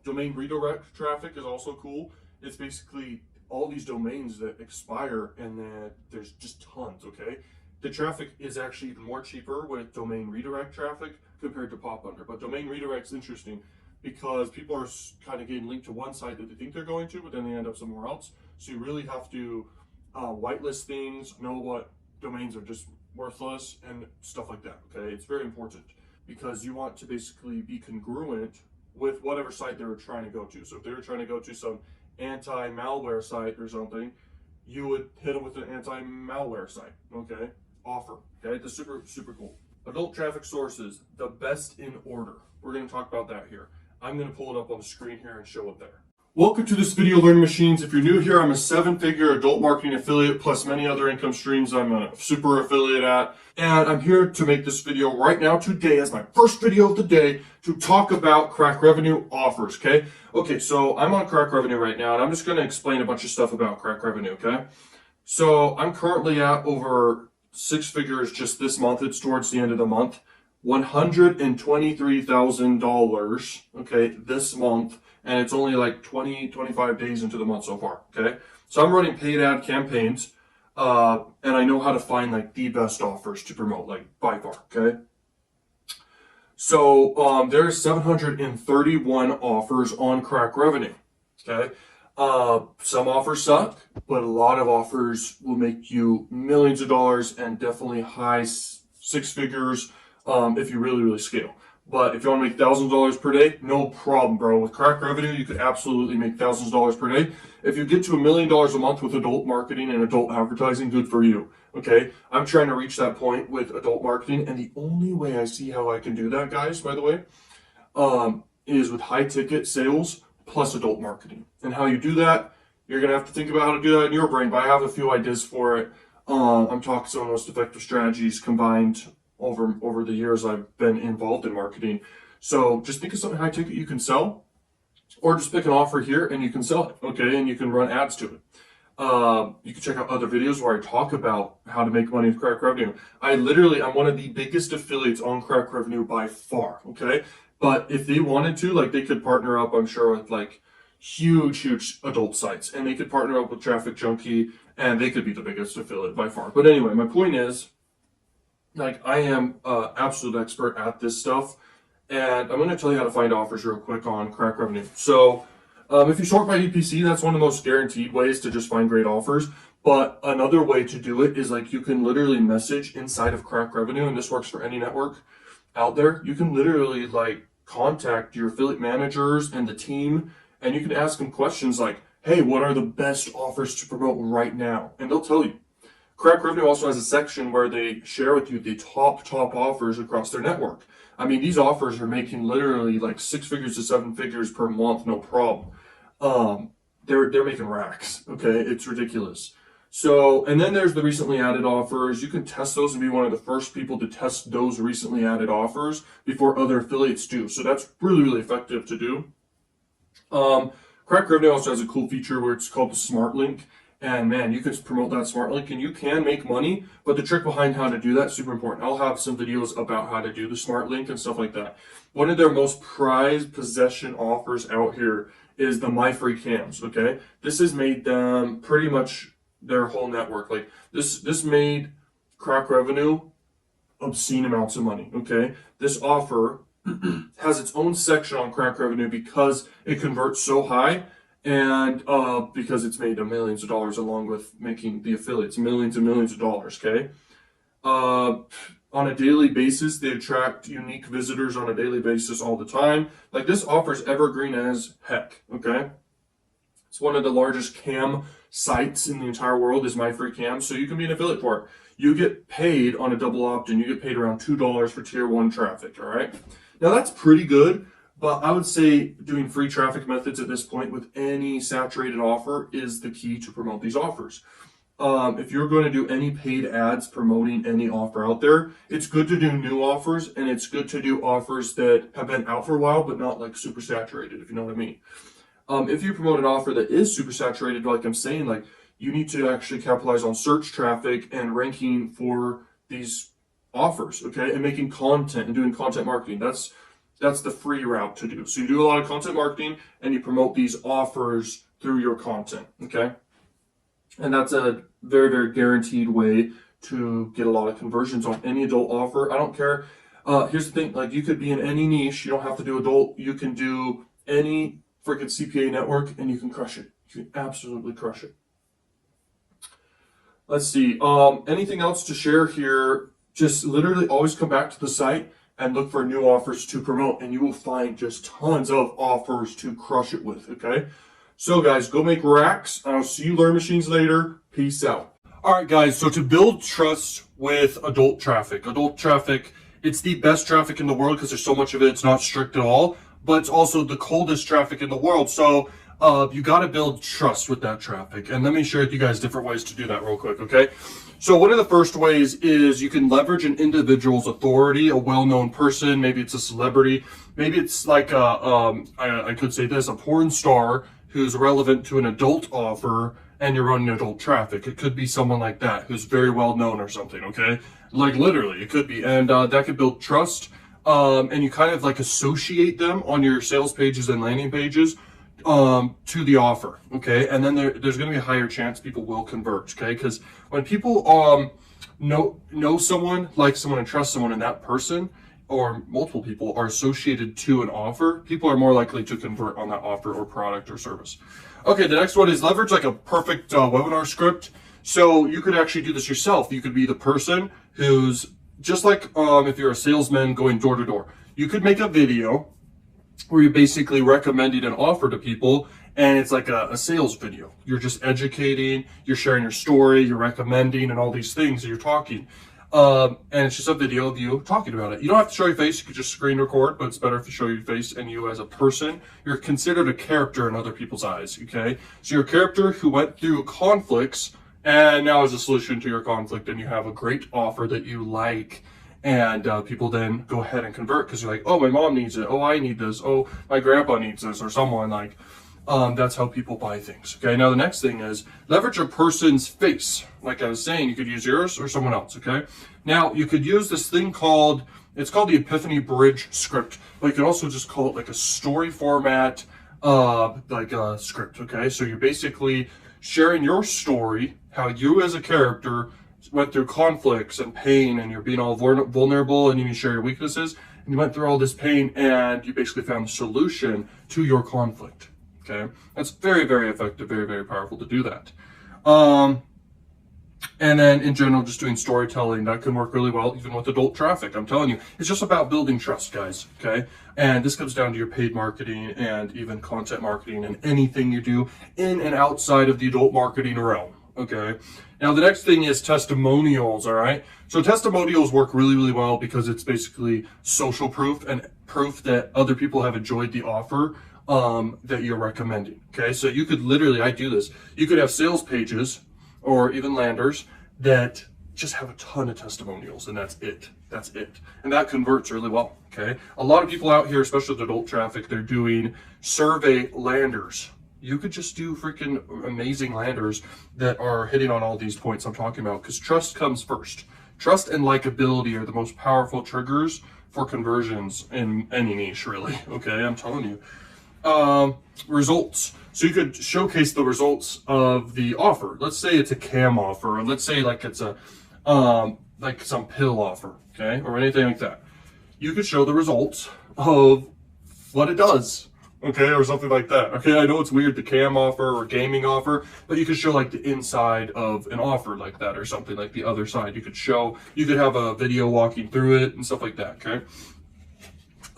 Speaker 1: Domain redirect traffic is also cool. It's basically all these domains that expire and then there's just tons, okay? The traffic is actually even more cheaper with domain redirect traffic compared to pop under. But domain redirect's interesting because people are kind of getting linked to one site that they think they're going to, but then they end up somewhere else. So you really have to whitelist things, know what domains are just worthless and stuff like that, okay? It's very important because you want to basically be congruent with whatever site they were trying to go to. So if they were trying to go to some anti-malware site or something, you would hit them with an anti-malware site, okay? Offer, okay? That's super, super cool. Adult traffic sources, the best in order. We're gonna talk about that here. I'm gonna pull it up on the screen here and show it there. Welcome to this video, Learning Machines. If you're new here, I'm a 7-figure adult marketing affiliate plus many other income streams I'm a super affiliate at. And I'm here to make this video right now today as my first video of the day to talk about Crakrevenue offers, okay? Okay, so I'm on Crakrevenue right now and I'm just gonna explain a bunch of stuff about Crakrevenue, okay? So I'm currently at over 6 figures just this month. It's towards the end of the month. $123,000, okay, this month. And it's only like 25 days into the month so far, okay? So I'm running paid ad campaigns, and I know how to find like the best offers to promote, like by far, okay? So there's 731 offers on Crakrevenue, okay? Some offers suck, but a lot of offers will make you millions of dollars and definitely high 6 figures if you really, really scale. But if you want to make thousands of dollars per day, no problem, bro. With Crakrevenue, you could absolutely make thousands of dollars per day. If you get to $1 million a month with adult marketing and adult advertising, good for you. Okay, I'm trying to reach that point with adult marketing, and the only way I see how I can do that, guys, by the way, is with high ticket sales plus adult marketing. And how you do that, you're gonna have to think about how to do that in your brain. But I have a few ideas for it. I'm talking some of the most effective strategies combined over the years I've been involved in marketing. So just think of something high ticket you can sell, or just pick an offer here and you can sell it, okay? And you can run ads to it. You can check out other videos where I talk about how to make money with Crakrevenue. I'm one of the biggest affiliates on Crakrevenue by far, okay? But if they wanted to, like they could partner up, I'm sure, with like huge adult sites, and they could partner up with TrafficJunky and they could be the biggest affiliate by far. But anyway, my point is, like, I am an absolute expert at this stuff, and I'm going to tell you how to find offers real quick on Crakrevenue. So if you sort by EPC, that's one of the most guaranteed ways to just find great offers. But another way to do it is like you can literally message inside of Crakrevenue, and this works for any network out there. You can literally like contact your affiliate managers and the team, and you can ask them questions like, hey, what are the best offers to promote right now? And they'll tell you. Crakrevenue also has a section where they share with you the top offers across their network. I mean, these offers are making literally like 6 figures to 7 figures per month, no problem. They're making racks, okay? It's ridiculous. So, and then there's the recently added offers. You can test those and be one of the first people to test those recently added offers before other affiliates do. So that's really, really effective to do. Crakrevenue also has a cool feature where it's called the Smart Link. And man, you can promote that Smart Link and you can make money, but the trick behind how to do that is super important. I'll have some videos about how to do the Smart Link and stuff like that. One of their most prized possession offers out here is the My Free Cams, okay? This has made them pretty much their whole network. Like this made Crakrevenue obscene amounts of money, okay? This offer has its own section on Crakrevenue because it converts so high and because it's made millions of dollars along with making the affiliates millions and millions of dollars, okay? On a daily basis, they attract unique visitors on a daily basis all the time. Like this offer's evergreen as heck, okay? It's one of the largest cam sites in the entire world is My Free Cam, so you can be an affiliate for it. You get paid on a double opt-in. You get paid around $2 for tier 1 traffic, all right? Now that's pretty good, but I would say doing free traffic methods at this point with any saturated offer is the key to promote these offers. If you're going to do any paid ads promoting any offer out there, it's good to do new offers and it's good to do offers that have been out for a while but not like super saturated, if you know what I mean. If you promote an offer that is super saturated, like I'm saying, like you need to actually capitalize on search traffic and ranking for these offers, okay, and making content and doing content marketing. That's the free route to do. So you do a lot of content marketing and you promote these offers through your content, okay? And that's a very, very guaranteed way to get a lot of conversions on any adult offer. I don't care. Here's the thing, like you could be in any niche. You don't have to do adult. You can do any freaking CPA network and you can crush it. You can absolutely crush it. Let's see. Anything else to share here? Just literally always come back to the site and look for new offers to promote and you will find just tons of offers to crush it with, okay? So guys, go make racks. I'll see you learn machines later. Peace out. All right, guys. So to build trust with adult traffic, it's the best traffic in the world because there's so much of it. It's not strict at all, but it's also the coldest traffic in the world. So you got to build trust with that traffic. And let me share with you guys different ways to do that real quick, okay? So one of the first ways is you can leverage an individual's authority, a well-known person. Maybe it's a celebrity. Maybe it's like I could say this, a porn star who's relevant to an adult offer and you're running adult traffic. It could be someone like that who's very well known or something, okay? Like literally, it could be. And that could build trust. And you kind of like associate them on your sales pages and landing pages to the offer, okay? And then there's going to be a higher chance people will convert, okay? Because when people know someone, like someone, and trust someone, and that person or multiple people are associated to an offer, people are more likely to convert on that offer or product or service. Okay, the next one is leverage like a perfect webinar script. So you could actually do this yourself. You could be the person who's just like if you're a salesman going door to door. You could make a video where you're basically recommending an offer to people and it's like a sales video. You're just educating, you're sharing your story, you're recommending and all these things, and you're talking. And it's just a video of you talking about it. You don't have to show your face, you could just screen record, but it's better if you show your face and you as a person. You're considered a character in other people's eyes, okay? So you're a character who went through conflicts and now is a solution to your conflict, and you have a great offer that you like. And people then go ahead and convert because you're like, oh, my mom needs it. Oh, I need this. Oh, my grandpa needs this, or someone like. That's how people buy things. Okay, now the next thing is leverage a person's face. Like I was saying, you could use yours or someone else, okay? Now, you could use this thing called the Epiphany Bridge script, but you could also just call it like a story format, like a script, okay? So you're basically sharing your story, how you as a character went through conflicts and pain, and you're being all vulnerable, and you share your weaknesses, and you went through all this pain, and you basically found the solution to your conflict. Okay, that's very, very effective, very, very powerful to do that. And then in general, just doing storytelling, that can work really well, even with adult traffic. I'm telling you, it's just about building trust, guys, okay? And this comes down to your paid marketing and even content marketing and anything you do in and outside of the adult marketing realm, okay? Now, the next thing is testimonials, all right? So testimonials work really, really well because it's basically social proof and proof that other people have enjoyed the offer that you're recommending, okay? So you could literally, I do this, you could have sales pages or even landers that just have a ton of testimonials, and that's it. And that converts really well, okay? A lot of people out here, especially with adult traffic, they're doing survey landers. You could just do freaking amazing landers that are hitting on all these points I'm talking about, because trust comes first. Trust and likability are the most powerful triggers for conversions in any niche, really, okay? I'm telling you. Results. So you could showcase the results of the offer. Let's say it's a cam offer, or let's say like it's a like some pill offer, okay, or anything like that. You could show the results of what it does, okay, or something like that. Okay, I know it's weird, the cam offer or gaming offer, but you could show like the inside of an offer like that, or something like the other side. You could have a video walking through it and stuff like that, okay?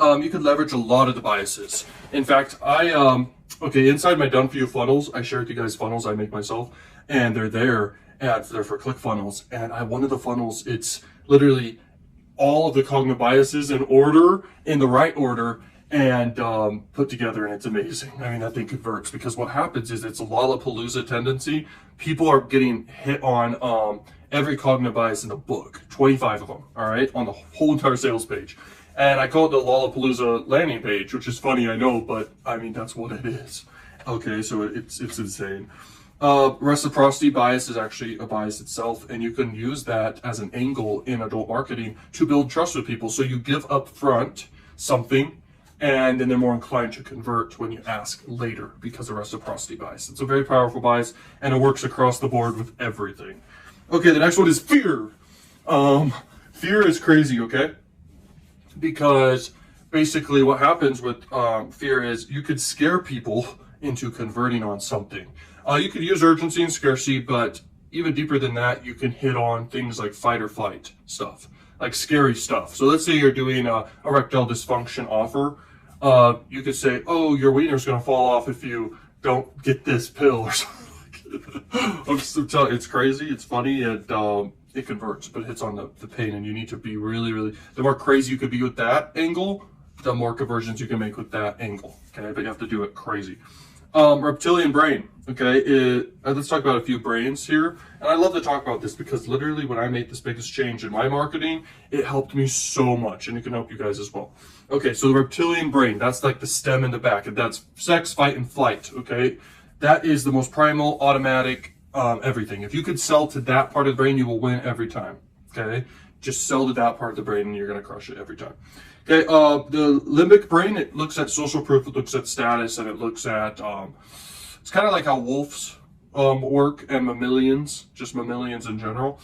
Speaker 1: You could leverage a lot of the biases. In fact, okay, inside my done for you funnels, I share with you guys funnels I make myself, and they're there, and they're for ClickFunnels. And one of the funnels, it's literally all of the cognitive biases in order, in the right order, and put together, and it's amazing. I mean, that thing converts, because what happens is it's a Lollapalooza tendency. People are getting hit on every cognitive bias in the book, 25 of them, all right, on the whole entire sales page. And I call it the Lollapalooza landing page, which is funny, I know, but I mean, that's what it is. Okay, so it's insane. Reciprocity bias is actually a bias itself, and you can use that as an angle in adult marketing to build trust with people. So you give up front something, and then they're more inclined to convert when you ask later, because of reciprocity bias. It's a very powerful bias, and it works across the board with everything. Okay, the next one is fear. Fear is crazy, okay? Because basically what happens with fear is you could scare people into converting on something. You could use urgency and scarcity, but even deeper than that, you can hit on things like fight or flight stuff, like scary stuff. So let's say you're doing a erectile dysfunction offer. You could say, oh, your wiener's going to fall off if you don't get this pill or something. I'm telling you, it's crazy, it's funny, and it converts, but it hits on the pain, and you need to be really, the more crazy you could be with that angle, the more conversions you can make with that angle, okay? But you have to do it crazy. Reptilian brain, okay? Let's talk about a few brains here. And I love to talk about this because literally when I made this biggest change in my marketing, it helped me so much, and it can help you guys as well. Okay, so the reptilian brain, that's like the stem in the back, and that's sex, fight, and flight, okay? That is the most primal, automatic, everything. If you could sell to that part of the brain, you will win every time, okay? Just sell to that part of the brain and you're gonna crush it every time. Okay, the limbic brain, it looks at social proof, it looks at status, and it looks at, it's kind of like how wolves work, and mammalians, just mammalians in general.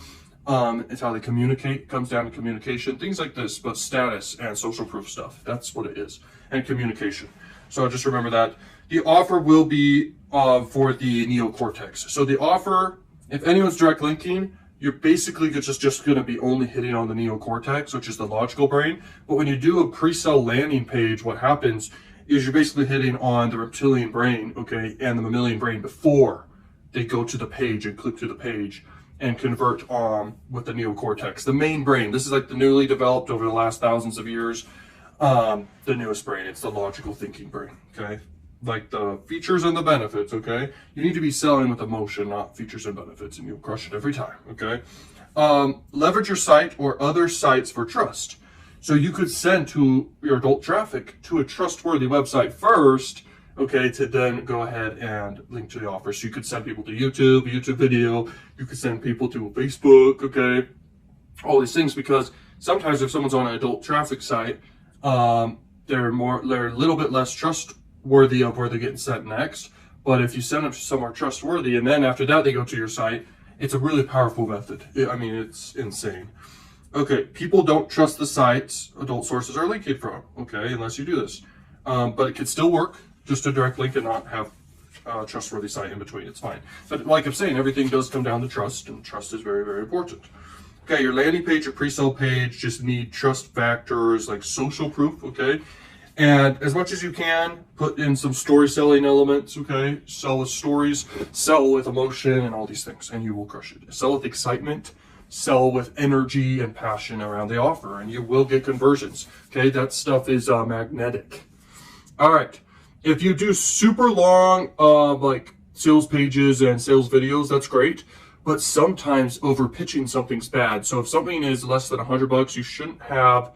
Speaker 1: It's how they communicate, comes down to communication, things like this, but status and social proof stuff, that's what it is, and communication. So just remember that. The offer will be for the neocortex. So the offer, if anyone's direct linking, you're basically just going to be only hitting on the neocortex, which is the logical brain. But when you do a pre-sale landing page, what happens is you're basically hitting on the reptilian brain, okay, and the mammalian brain before they go to the page and click to the page and convert on with the neocortex, the main brain. This is like the newly developed over the last thousands of years, the newest brain. It's the logical thinking brain, okay? Like the features and the benefits, okay? You need to be selling with emotion, not features and benefits, and you'll crush it every time, okay? Leverage your site or other sites for trust. So you could send to your adult traffic to a trustworthy website first, okay, to then go ahead and link to the offer. So you could send people to YouTube video, you could send people to Facebook, okay? All these things, because sometimes if someone's on an adult traffic site, they're a little bit less trustworthy of where they're getting sent next. But if you send them to somewhere trustworthy and then after that they go to your site, it's a really powerful method. I mean, it's insane. Okay, people don't trust the sites adult sources are linking from, okay, unless you do this. But it can still work, just a direct link and not have a trustworthy site in between. It's fine. But like I'm saying, everything does come down to trust, and trust is very, very important. Okay, your landing page, your pre-sale page just need trust factors like social proof, okay? And as much as you can, put in some story selling elements, okay? Sell with stories, sell with emotion, and all these things, and you will crush it. Sell with excitement, sell with energy and passion around the offer, and you will get conversions, okay? That stuff is magnetic. All right, if you do super long like sales pages and sales videos, that's great. but sometimes over pitching something's bad. So if something is less than $100, you shouldn't have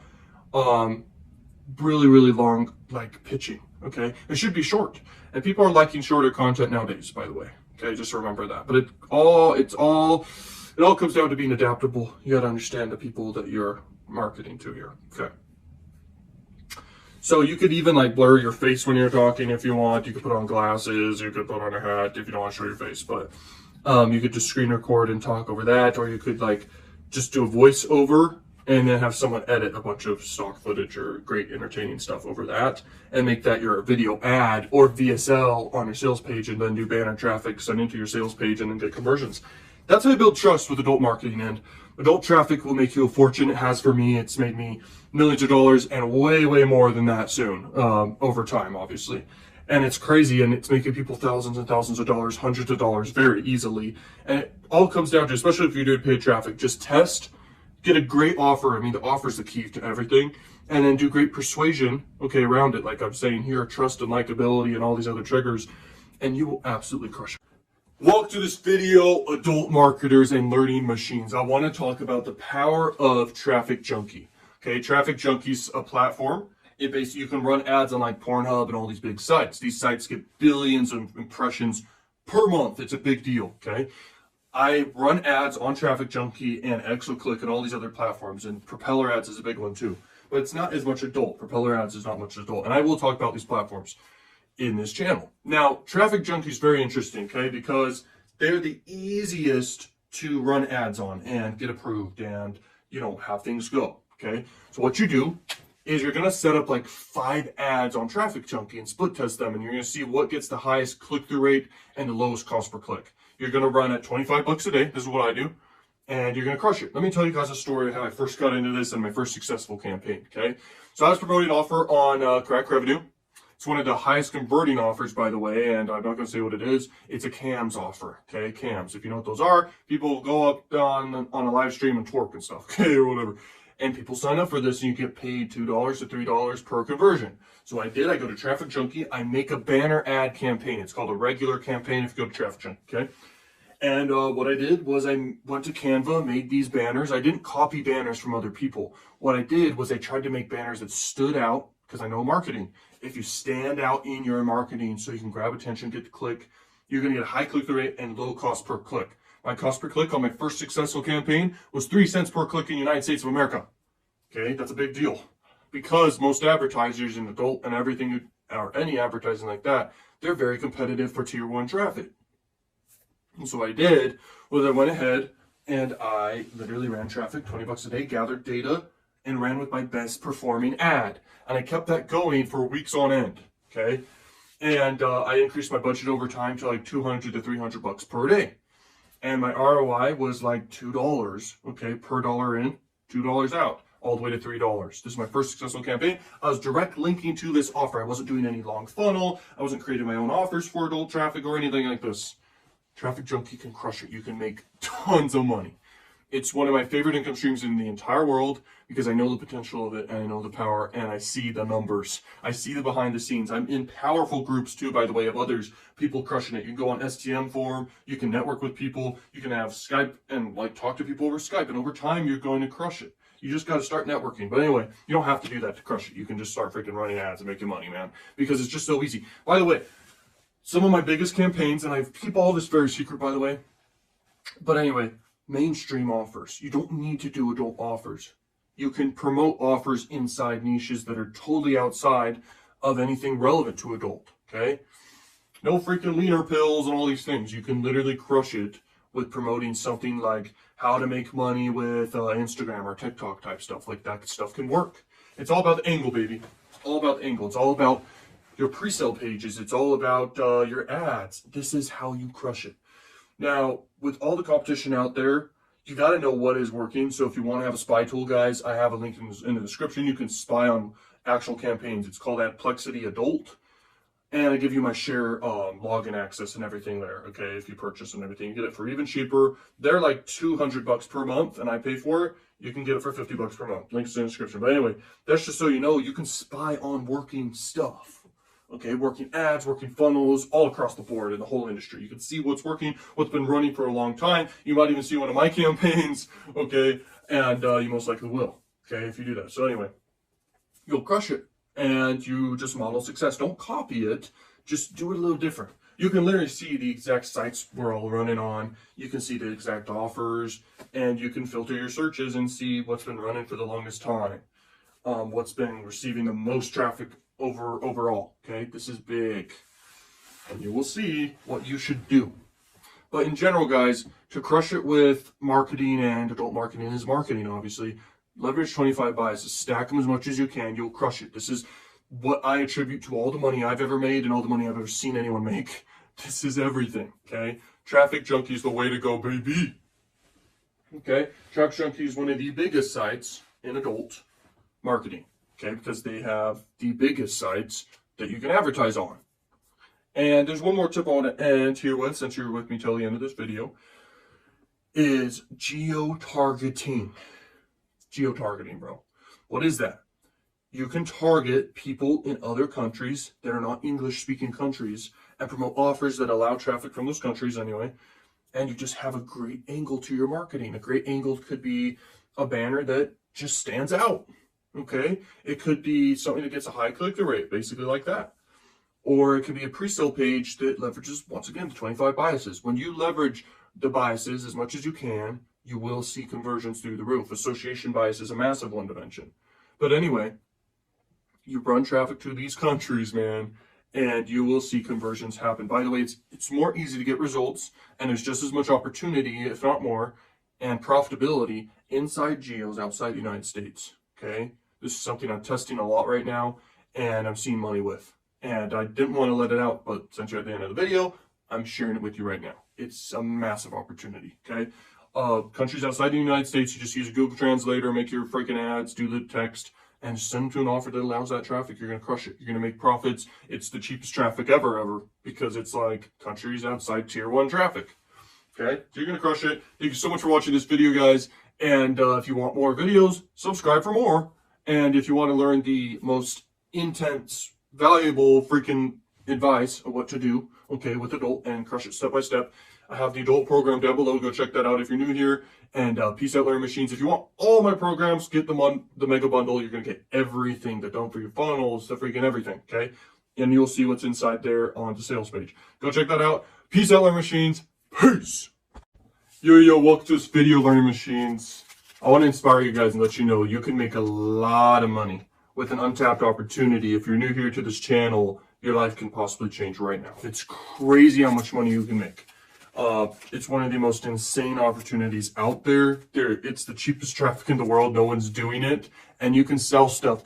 Speaker 1: really long like pitching. Okay, it should be short, and people are liking shorter content nowadays, by the way. Okay, just remember that. But it all comes down to being adaptable. You got to understand the people that you're marketing to here. Okay. So you could even like blur your face when you're talking if you want. You could put on glasses. You could put on a hat if you don't want to show your face. But you could just screen record and talk over that, or you could like just do a voiceover and then have someone edit a bunch of stock footage or great entertaining stuff over that and make that your video ad or VSL on your sales page, and then do banner traffic send into your sales page and then get conversions. That's how you build trust with adult marketing, and adult traffic will make you a fortune. It has for me. It's made me millions of dollars and way more than that soon, over time, obviously. And it's crazy, and it's making people thousands and thousands of dollars, hundreds of dollars very easily. And it all comes down to, especially if you're doing paid traffic, just test, get a great offer. I mean, the offer is the key to everything. And then do great persuasion, okay, around it. Like I'm saying here, trust and likability and all these other triggers, and you will absolutely crush it. Welcome to this video, adult marketers and learning machines. I want to talk about the power of TrafficJunky. Okay, TrafficJunky's a platform. It basically, you can run ads on like Pornhub and all these big sites. These sites get billions of impressions per month. It's a big deal, okay? I run ads on TrafficJunky and Exoclick and all these other platforms, and Propeller Ads is a big one too. But it's not as much adult. Propeller Ads is not much adult. And I will talk about these platforms in this channel. Now, TrafficJunky is very interesting, okay, because they're the easiest to run ads on and get approved and, you know, have things go, okay? So what you do is you're going to set up like 5 ads on TrafficJunky and split test them, and you're going to see what gets the highest click-through rate and the lowest cost per click. You're going to run at $25 a day. This is what I do, and you're going to crush it. Let me tell you guys a story of how I first got into this and my first successful campaign, okay? So I was promoting an offer on Crakrevenue. It's one of the highest converting offers, by the way, and I'm not going to say what it is. It's a cams offer, okay? Cams. If you know what those are, people go up on a live stream and twerk and stuff, okay, or whatever. And people sign up for this, and you get paid $2 to $3 per conversion. So I did. I go to TrafficJunky. I make a banner ad campaign. It's called a regular campaign if you go to TrafficJunky, okay? And what I did was I went to Canva, made these banners. I didn't copy banners from other people. What I did was I tried to make banners that stood out, because I know marketing. If you stand out in your marketing so you can grab attention, get the click, you're going to get a high click-through rate and low cost per click. My cost per click on my first successful campaign was 3 cents per click in the United States of America. Okay, that's a big deal. Because most advertisers in adult and everything, or any advertising like that, they're very competitive for tier 1 traffic. And so what I did was I went ahead and I literally ran traffic, $20 a day, gathered data, and ran with my best performing ad. And I kept that going for weeks on end, okay? And I increased my budget over time to like $200 to $300 per day. And my ROI was like $2, okay, per dollar in, $2 out, all the way to $3. This is my first successful campaign. I was direct linking to this offer. I wasn't doing any long funnel. I wasn't creating my own offers for adult traffic or anything like this. TrafficJunky can crush it. You can make tons of money. It's one of my favorite income streams in the entire world because I know the potential of it, and I know the power, and I see the numbers. I see the behind the scenes. I'm in powerful groups too, by the way, of others, people crushing it. You can go on STM forum, you can network with people, you can have Skype and like talk to people over Skype, and over time you're going to crush it. You just got to start networking. But anyway, you don't have to do that to crush it. You can just start freaking running ads and making money, man, because it's just so easy. By the way, some of my biggest campaigns, and I keep all this very secret, by the way, but anyway, mainstream offers. You don't need to do adult offers. You can promote offers inside niches that are totally outside of anything relevant to adult, okay? No freaking leaner pills and all these things. You can literally crush it with promoting something like how to make money with Instagram or TikTok type stuff. Like that stuff can work. It's all about the angle, baby. It's all about the angle. It's all about your pre-sale pages. It's all about your ads. This is how you crush it. Now, with all the competition out there, you got to know what is working. So if you want to have a spy tool, guys, I have a link in the description. You can spy on actual campaigns. It's called Adplexity Adult. And I give you my share login access and everything there, okay? If you purchase and everything, you get it for even cheaper. They're like $200 per month, and I pay for it. You can get it for $50 per month. Links in the description. But anyway, that's just so you know, you can spy on working stuff. Okay, working ads, working funnels, all across the board in the whole industry. You can see what's working, what's been running for a long time. You might even see one of my campaigns, okay, and you most likely will, okay, if you do that. So anyway, you'll crush it, and you just model success. Don't copy it, just do it a little different. You can literally see the exact sites we're all running on. You can see the exact offers, and you can filter your searches and see what's been running for the longest time. What's been receiving the most traffic overall. Okay, this is big, and you will see what you should do. But in general, guys, to crush it with marketing, and adult marketing is marketing, obviously. Leverage 25 biases, stack them as much as you can. You'll crush it. This is what I attribute to all the money I've ever made and all the money I've ever seen anyone make. This is everything. Okay, TrafficJunky is the way to go, baby. Okay, TrafficJunky is one of the biggest sites in adult marketing, okay, because they have the biggest sites that you can advertise on. And there's one more tip I want to end here with, since you're with me till the end of this video, is geo-targeting. Geo-targeting, bro. What is that? You can target people in other countries that are not English-speaking countries and promote offers that allow traffic from those countries anyway, and you just have a great angle to your marketing. A great angle could be a banner that just stands out. Okay, it could be something that gets a high click-through rate, basically like that. Or it could be a pre-sale page that leverages, once again, the 25 biases. When you leverage the biases as much as you can, you will see conversions through the roof. Association bias is a massive one to mention. But anyway, you run traffic to these countries, man, and you will see conversions happen. By the way, it's more easy to get results, and there's just as much opportunity, if not more, and profitability inside geos outside the United States. Okay? This is something I'm testing a lot right now, and I'm seeing money with. And I didn't want to let it out, but since you're at the end of the video, I'm sharing it with you right now. It's a massive opportunity, okay? Countries outside the United States, you just use a Google Translator, make your freaking ads, do the text, and send them to an offer that allows that traffic. You're going to crush it. You're going to make profits. It's the cheapest traffic ever, because it's like countries outside tier 1 traffic, okay? So you're going to crush it. Thank you so much for watching this video, guys. And if you want more videos, subscribe for more. And if you want to learn the most intense, valuable freaking advice of what to do, okay, with adult and crush it step by step, I have the adult program down below. Go check that out if you're new here. And Peace Out Learning Machines. If you want all my programs, get them on the mega bundle. You're going to get everything, the done for your funnels, the freaking everything, okay? And you'll see what's inside there on the sales page. Go check that out. Peace Out Learning Machines. Peace. Yo, welcome to this video, Learning Machines. I want to inspire you guys and let you know you can make a lot of money with an untapped opportunity. If you're new here to this channel, your life can possibly change right now. It's crazy how much money you can make. It's one of the most insane opportunities out there. It's the cheapest traffic in the world. No one's doing it. And you can sell stuff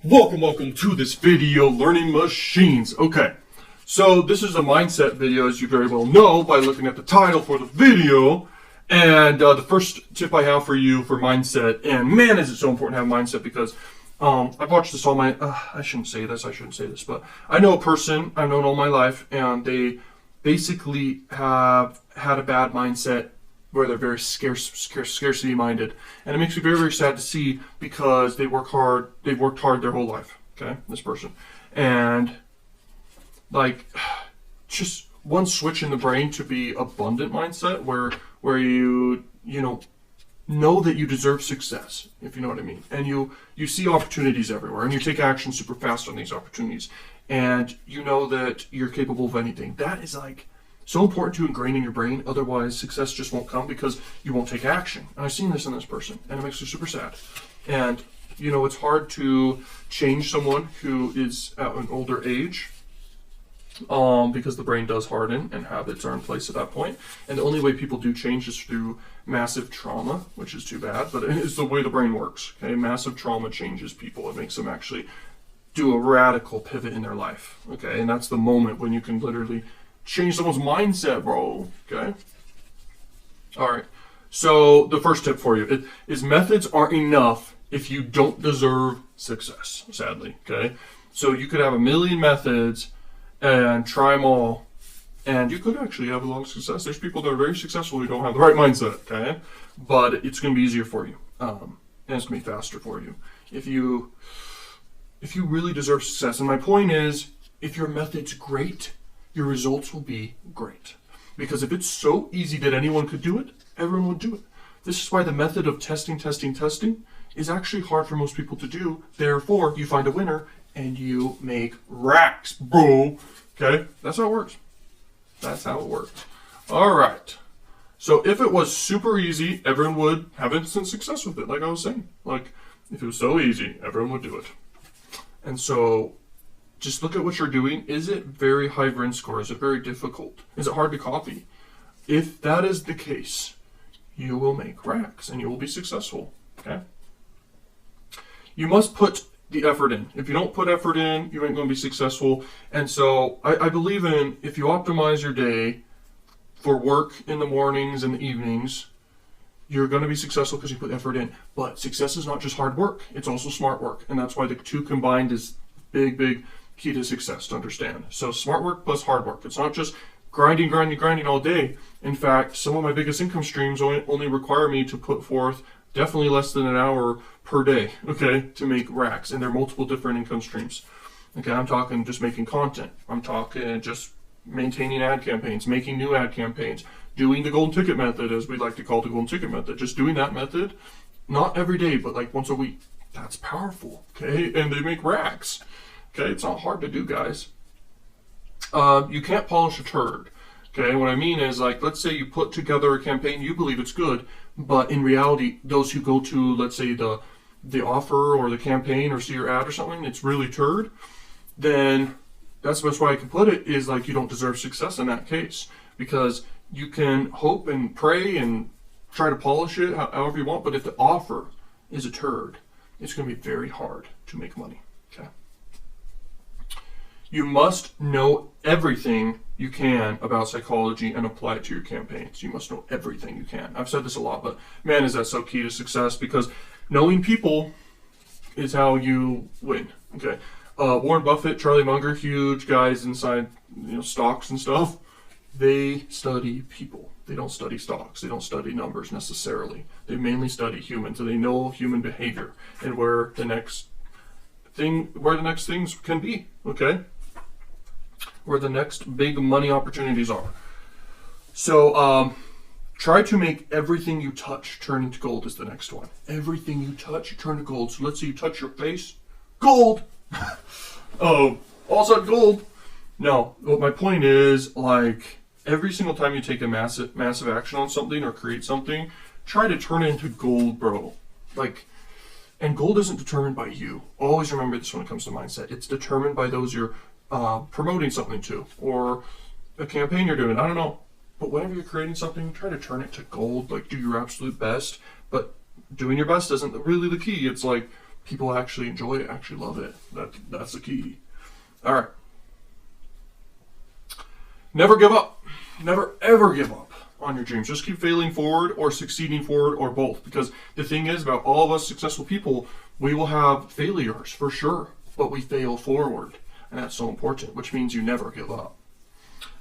Speaker 1: Welcome to this video, Learning Machines. Okay, so this is a mindset video, as you very well know by looking at the title for the video. And the first tip I have for you for mindset, and man, is it so important to have mindset, because I've watched this all my, I shouldn't say this, but I know a person I've known all my life, and they basically have had a bad mindset where they're very scarcity minded, and it makes me very sad to see, because they've worked hard their whole life. Okay, this person, and like just one switch in the brain to be abundant mindset, where you know that you deserve success, if you know what I mean, and you see opportunities everywhere, and you take action super fast on these opportunities, and you know that you're capable of anything. That is like so important to ingrain in your brain, otherwise success just won't come because you won't take action. And I've seen this in this person, and it makes me super sad. And it's hard to change someone who is at an older age, because the brain does harden and habits are in place at that point. And the only way people do change is through massive trauma, which is too bad, but it is the way the brain works. Okay, massive trauma changes people. It makes them actually do a radical pivot in their life. Okay, and that's the moment when you can literally change someone's mindset, bro. Okay. All right. So the first tip for you is methods aren't enough if you don't deserve success, sadly. Okay. So you could have a million methods and try them all, and you could actually have a lot of success. There's people that are very successful who don't have the right mindset. Okay. But it's going to be easier for you. And it's going to be faster for you if you really deserve success. And my point is, if your method's great, your results will be great. Because if it's so easy that anyone could do it, everyone would do it. This is why the method of testing is actually hard for most people to do. Therefore, you find a winner and you make racks, bro. Okay? That's how it works. That's how it works. All right. So if it was super easy, everyone would have instant success with it, like I was saying. Like, if it was so easy, everyone would do it. And so just look at what you're doing. Is it very high RIN score? Is it very difficult? Is it hard to copy? If that is the case, you will make racks and you will be successful. Okay? You must put the effort in. If you don't put effort in, you ain't going to be successful. And so I believe in, if you optimize your day for work in the mornings and the evenings, you're going to be successful because you put effort in. But success is not just hard work. It's also smart work. And that's why the two combined is big key to success to understand. So smart work plus hard work. It's not just grinding all day. In fact, some of my biggest income streams only require me to put forth definitely less than an hour per day, okay, to make racks. And there are multiple different income streams. Okay, I'm talking just making content. I'm talking just maintaining ad campaigns, making new ad campaigns, doing the golden ticket method, as we like to call the golden ticket method. Just doing that method, not every day, but like once a week. That's powerful, okay? And they make racks. Okay, it's not hard to do, guys. You can't polish a turd. Okay, what I mean is, like, let's say you put together a campaign, you believe it's good, but in reality, those who go to, let's say, the offer or the campaign or see your ad or something, it's really turd, then that's the best way I can put it, is like you don't deserve success in that case. Because you can hope and pray and try to polish it however you want, but if the offer is a turd, it's going to be very hard to make money. Okay. You must know everything you can about psychology and apply it to your campaigns. You must know everything you can. I've said this a lot, but man, is that so key to success, because knowing people is how you win. Okay. Warren Buffett, Charlie Munger, huge guys inside stocks and stuff. They study people. They don't study stocks. They don't study numbers necessarily. They mainly study humans, and they know human behavior and where the next things can be. Okay. Where the next big money opportunities are. So try to make everything you touch turn into gold is the next one. Everything you touch, you turn to gold. So let's say you touch your face, gold. Oh, all of a sudden gold. No, what my point is, like, every single time you take a massive action on something or create something, try to turn it into gold, bro. Like, and gold isn't determined by you. Always remember this when it comes to mindset. It's determined by those you're promoting something to, or a campaign you're doing. I don't know. But whenever you're creating something, try to turn it to gold. Like, do your absolute best. But doing your best isn't really the key. It's like people actually enjoy it, actually love it. That's the key. All right. Never give up. Never ever give up on your dreams. Just keep failing forward or succeeding forward or both. Because the thing is about all of us successful people, we will have failures for sure, but we fail forward. And that's so important, which means you never give up.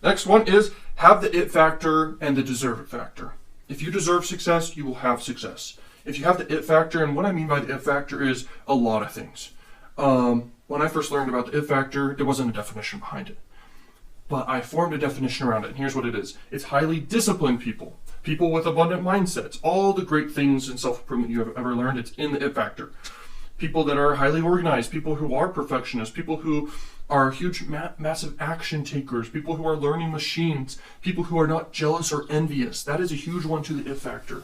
Speaker 1: Next one is have the it factor and the deserve it factor. If you deserve success, you will have success. If you have the it factor, and what I mean by the it factor is a lot of things. When I first learned about the it factor, there wasn't a definition behind it. But I formed a definition around it, and here's what it is. It's highly disciplined people, people with abundant mindsets, all the great things in self-improvement you have ever learned, it's in the it factor. People that are highly organized, people who are perfectionists, people who are huge, massive action takers, people who are learning machines, people who are not jealous or envious. That is a huge one to the it factor.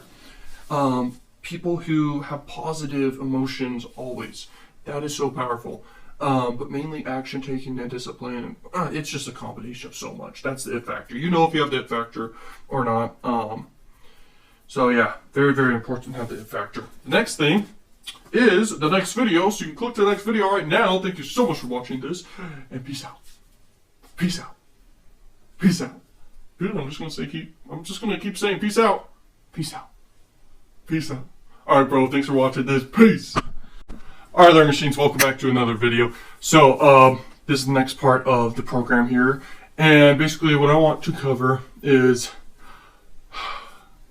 Speaker 1: People who have positive emotions always. That is so powerful. But mainly action taking and discipline. It's just a combination of so much. That's the it factor. You know if you have the it factor or not. So yeah, very, very important to have the it factor. The next thing is the next video. So you can click to the next video right now. Thank you so much for watching this. And peace out. Peace out. Peace out. Dude, I'm just gonna keep saying peace out. Peace out. Peace out. Alright, bro, thanks for watching this. Peace. Alright, Learning Machines, welcome back to another video. So, this is the next part of the program here. And basically what I want to cover is,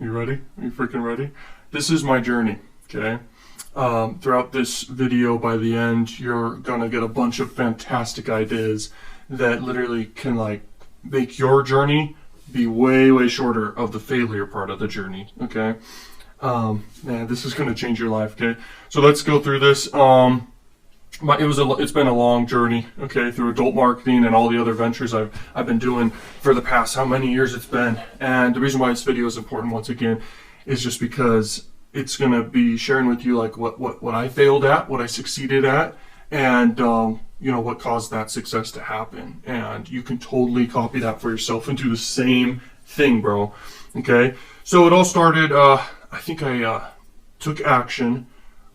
Speaker 1: you ready? Are you freaking ready? This is my journey, okay? Throughout this video, by the end, you're gonna get a bunch of fantastic ideas that literally can like make your journey be way, way shorter of the failure part of the journey, okay? Man, this is gonna change your life, okay? So let's go through this. It's been a long journey, okay, through adult marketing and all the other ventures I've been doing for the past how many years it's been. And the reason why this video is important once again is just because it's gonna be sharing with you like what I failed at, what I succeeded at, and you know, what caused that success to happen. And you can totally copy that for yourself and do the same thing, bro. Okay, so it all started. I think I took action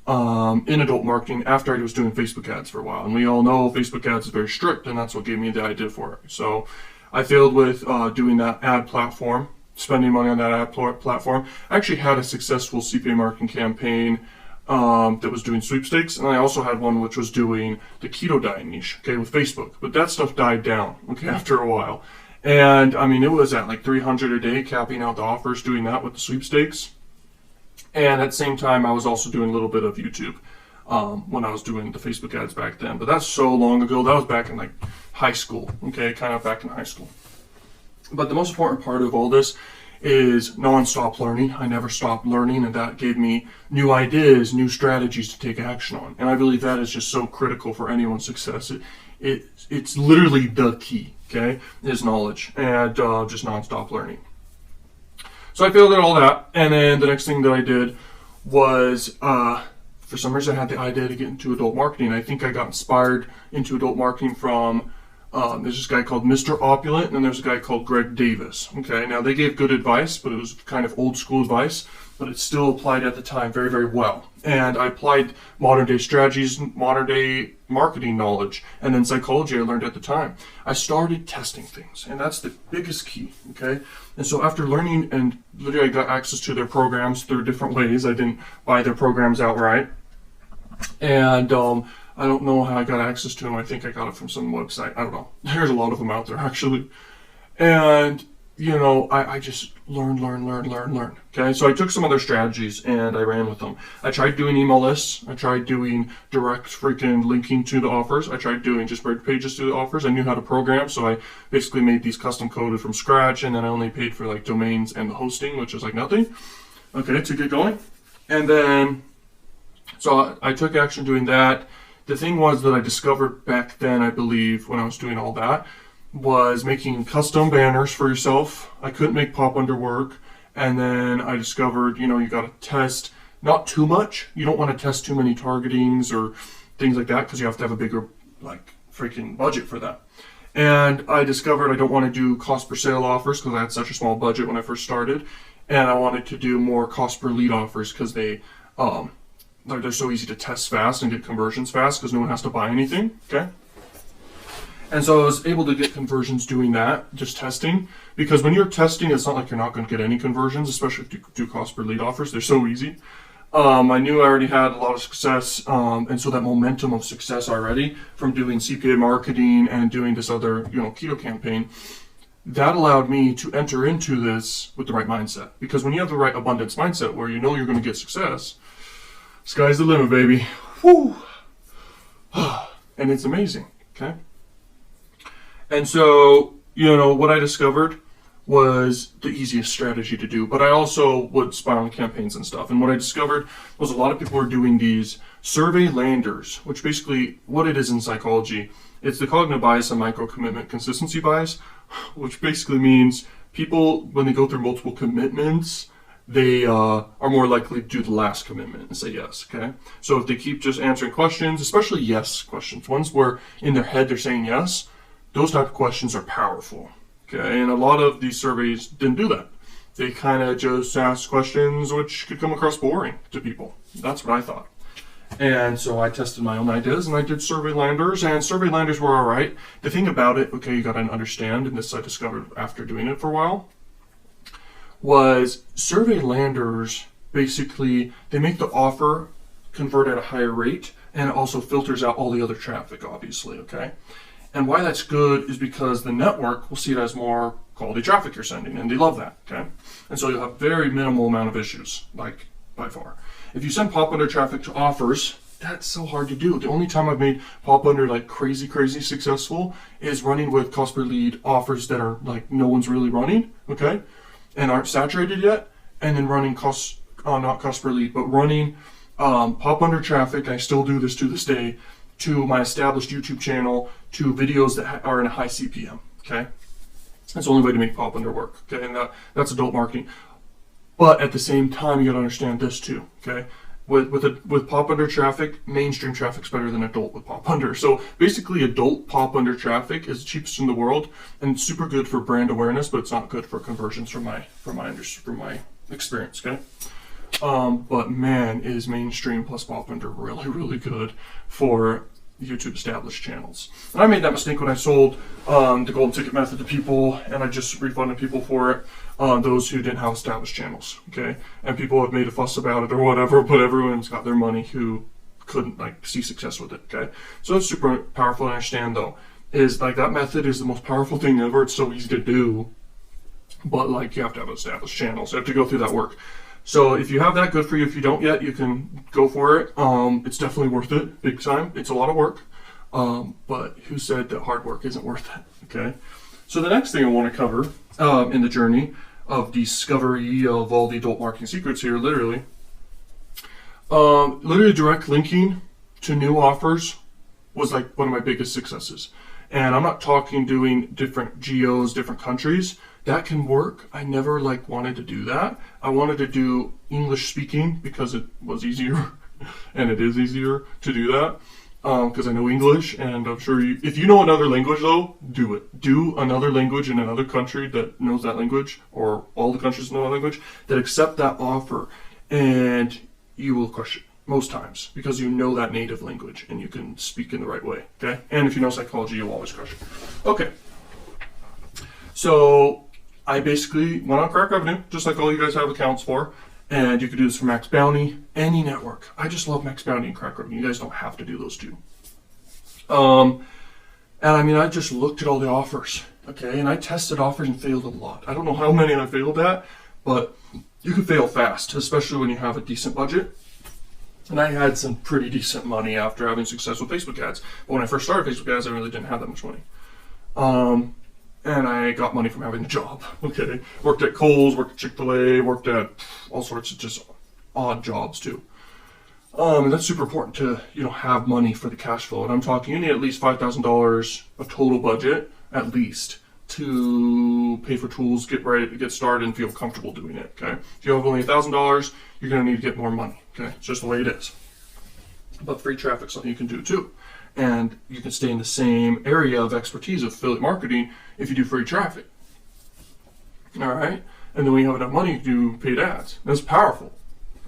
Speaker 1: in adult marketing after I was doing Facebook ads for a while. And we all know Facebook ads is very strict, and that's what gave me the idea for it. So I failed with doing that ad platform, spending money on that ad platform. I actually had a successful CPA marketing campaign that was doing sweepstakes, and I also had one which was doing the keto diet niche, okay, with Facebook. But that stuff died down, okay, after a while. And I mean, it was at like 300 a day, capping out the offers, doing that with the sweepstakes. And at the same time, I was also doing a little bit of YouTube when I was doing the Facebook ads back then. But that's so long ago. That was back in like high school, okay, kind of back in high school. But the most important part of all this is non-stop learning. I never stopped learning, and that gave me new ideas, new strategies to take action on. And I believe that is just so critical for anyone's success. It's literally the key, okay, is knowledge and just non-stop learning. So I failed at all that, and then the next thing that I did was, for some reason I had the idea to get into adult marketing. I think I got inspired into adult marketing from, there's this guy called Mr. Opulent, and then there's a guy called Greg Davis. Okay, now they gave good advice, but it was kind of old school advice, but it still applied at the time very, very well. And I applied modern day strategies, modern day marketing knowledge, and then psychology I learned at the time. I started testing things, and that's the biggest key, okay? And so after learning, and literally I got access to their programs through different ways. I didn't buy their programs outright. And I don't know how I got access to them. I think I got it from some website. I don't know. There's a lot of them out there, actually. And, you know, I just learn. Okay, so I took some of their strategies and I ran with them. I tried doing email lists. I tried doing direct freaking linking to the offers. I tried doing just spread pages to the offers. I knew how to program, so I basically made these custom coded from scratch, and then I only paid for like domains and the hosting, which is like nothing. Okay, to get going. And then, so I took action doing that. The thing was that I discovered back then, I believe, when I was doing all that, was making custom banners for yourself. I couldn't make pop under work. And then I discovered, you know, you got to test not too much. You don't want to test too many targetings or things like that, because you have to have a bigger, like, freaking budget for that. And I discovered I don't want to do cost per sale offers because I had such a small budget when I first started. And I wanted to do more cost per lead offers because they like they're so easy to test fast and get conversions fast because no one has to buy anything. Okay. And so I was able to get conversions doing that, just testing, because when you're testing, it's not like you're not going to get any conversions, especially if you do cost per lead offers. They're so easy. I knew I already had a lot of success, and so that momentum of success already from doing CPA marketing and doing this other, keto campaign, that allowed me to enter into this with the right mindset. Because when you have the right abundance mindset, where you know you're going to get success, sky's the limit, baby. Whew. And it's amazing. Okay. And so, what I discovered was the easiest strategy to do, but I also would spy on campaigns and stuff. And what I discovered was a lot of people are doing these survey landers, which basically what it is in psychology, it's the cognitive bias and micro commitment consistency bias, which basically means people, when they go through multiple commitments, they are more likely to do the last commitment and say yes, okay? So if they keep just answering questions, especially yes questions, ones where in their head they're saying yes, those type of questions are powerful, okay? And a lot of these surveys didn't do that. They kind of just asked questions which could come across boring to people. That's what I thought. And so I tested my own ideas and I did survey landers, and survey landers were all right. The thing about it, okay, you got to understand, and this I discovered after doing it for a while, was survey landers, basically, they make the offer convert at a higher rate, and it also filters out all the other traffic, obviously, okay? And why that's good is because the network will see it as more quality traffic you're sending, and they love that, okay? And so you'll have very minimal amount of issues, like by far. If you send pop under traffic to offers, that's so hard to do. The only time I've made pop under like crazy successful is running with cost per lead offers that are like no one's really running, okay? And aren't saturated yet, and then running not cost per lead, but running pop under traffic. I still do this to this day, to my established YouTube channel, to videos that are in a high CPM, okay? That's the only way to make pop under work, okay? And that's adult marketing. But at the same time, you gotta understand this too, okay? With pop under traffic, mainstream traffic's better than adult with pop under. So basically, adult pop under traffic is the cheapest in the world and super good for brand awareness, but it's not good for conversions from my experience, okay? But man, is mainstream plus pop under really good for YouTube established channels. And I made that mistake when I sold the golden ticket method to people, and I just refunded people for it, those who didn't have established channels, okay? And people have made a fuss about it or whatever, but everyone's got their money who couldn't see success with it, okay? So it's super powerful to understand though, is that method is the most powerful thing ever. It's so easy to do, but you have to have established channels. You have to go through that work. So if you have that, good for you. If you don't yet, you can go for it. It's definitely worth it, big time. It's a lot of work, but who said that hard work isn't worth it, okay? So the next thing I want to cover in the journey of discovery of all the adult marketing secrets here, literally direct linking to new offers was one of my biggest successes. And I'm not talking doing different geos, different countries. That can work. I never wanted to do that. I wanted to do English speaking because it was easier and it is easier to do that because I know English, and I'm sure if you know another language though, do it. Do another language in another country that knows that language, or all the countries know that language, that accept that offer, and you will crush it most times because you know that native language and you can speak in the right way, okay? And if you know psychology, you'll always crush it. Okay. So I basically went on Crakrevenue, just like all you guys have accounts for, and you could do this for Max Bounty, any network. I just love Max Bounty and Crakrevenue. You guys don't have to do those two. And I just looked at all the offers, okay? And I tested offers and failed a lot. I don't know how many I failed at, but you can fail fast, especially when you have a decent budget. And I had some pretty decent money after having success with Facebook ads. But when I first started Facebook ads, I really didn't have that much money. And I got money from having a job, okay? Worked at Kohl's, worked at Chick-fil-A, worked at all sorts of just odd jobs too. And that's super important to, have money for the cash flow. And I'm talking, you need at least $5,000 of total budget, at least, to pay for tools, get ready, get started, and feel comfortable doing it, okay? If you have only $1,000, you're gonna need to get more money, okay? It's just the way it is. But free traffic's something you can do too. And you can stay in the same area of expertise of affiliate marketing if you do free traffic. All right? And then when you have enough money, you can do paid ads. That's powerful.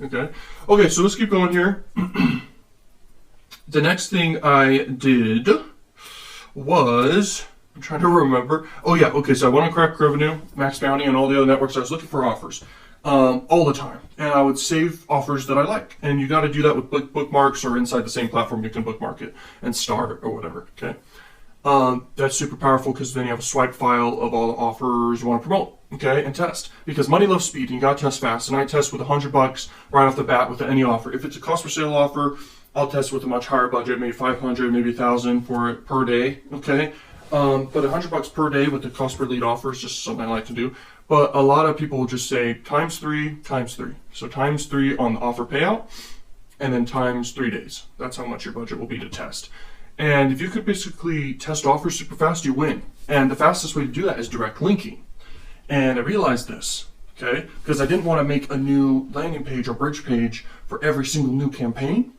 Speaker 1: Okay, so let's keep going here. The next thing I did was, I'm trying to remember. Oh yeah, okay, so I went on Crakrevenue, Max Bounty, and all the other networks. I was looking for offers all the time, and I would save offers that I like. And you got to do that with bookmarks, or inside the same platform you can bookmark it and start or whatever. Okay, that's super powerful because then you have a swipe file of all the offers you want to promote. Okay, and test, because money loves speed, and you got to test fast. And I test with $100 right off the bat with any offer. If it's a cost per sale offer, I'll test with a much higher budget, maybe 500, maybe 1,000 for it per day. Okay. But $100 per day with the cost per lead offer is just something I like to do. But a lot of people will just say times three. So times 3 on the offer payout, and then times 3 days. That's how much your budget will be to test. And if you could basically test offers super fast, you win. And the fastest way to do that is direct linking. And I realized this, okay, because I didn't want to make a new landing page or bridge page for every single new campaign.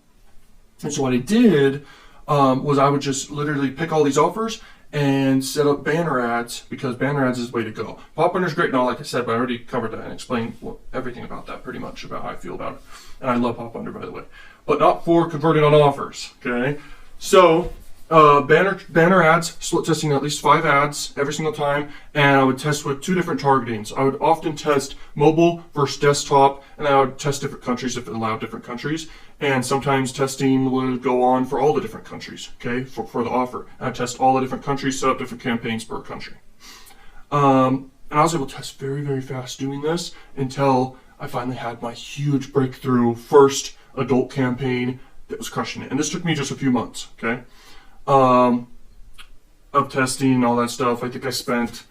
Speaker 1: And so what I did was I would just literally pick all these offers and set up banner ads, because banner ads is the way to go. Pop under is great and all, like I said, but I already covered that and explained everything about that, pretty much about how I feel about it. And I love pop under, by the way, but not for converting on offers. Okay, so banner ads, split testing at least 5 ads every single time, and I would test with 2 different targetings. I would often test mobile versus desktop, and I would test different countries if it allowed different countries. And sometimes testing would go on for all the different countries, okay, for the offer. And I'd test all the different countries, set up different campaigns per country. And I was able to test very, very fast doing this until I finally had my huge breakthrough first adult campaign that was crushing it. And this took me just a few months, okay, of testing and all that stuff. I think I spent,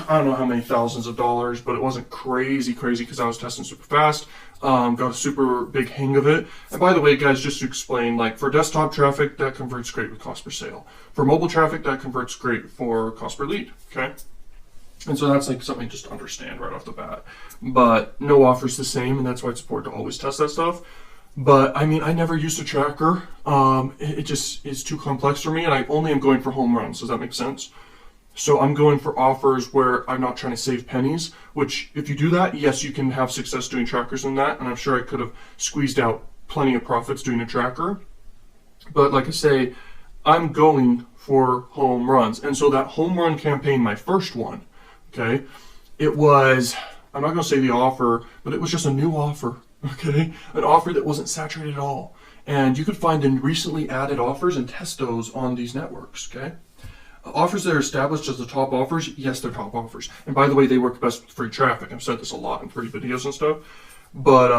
Speaker 1: I don't know how many thousands of dollars, but it wasn't crazy because I was testing super fast. Got a super big hang of it. And by the way, guys, just to explain, like for desktop traffic, that converts great with cost per sale. For mobile traffic, that converts great for cost per lead, okay? And so that's like something just to understand right off the bat. But no offer's the same, and that's why it's important to always test that stuff. But I mean, I never used a tracker. It just is too complex for me, and I only am going for home runs. Does that make sense? So I'm going for offers where I'm not trying to save pennies, which if you do that, yes, you can have success doing trackers in that. And I'm sure I could have squeezed out plenty of profits doing a tracker. But like I say, I'm going for home runs. And so that home run campaign, my first one, okay, it was, I'm not going to say the offer, but it was just a new offer, okay, an offer that wasn't saturated at all. And you could find the recently added offers and test those on these networks, okay? Offers that are established as the top offers, yes, they're top offers. And by the way, they work best with free traffic. I've said this a lot in free videos and stuff. But,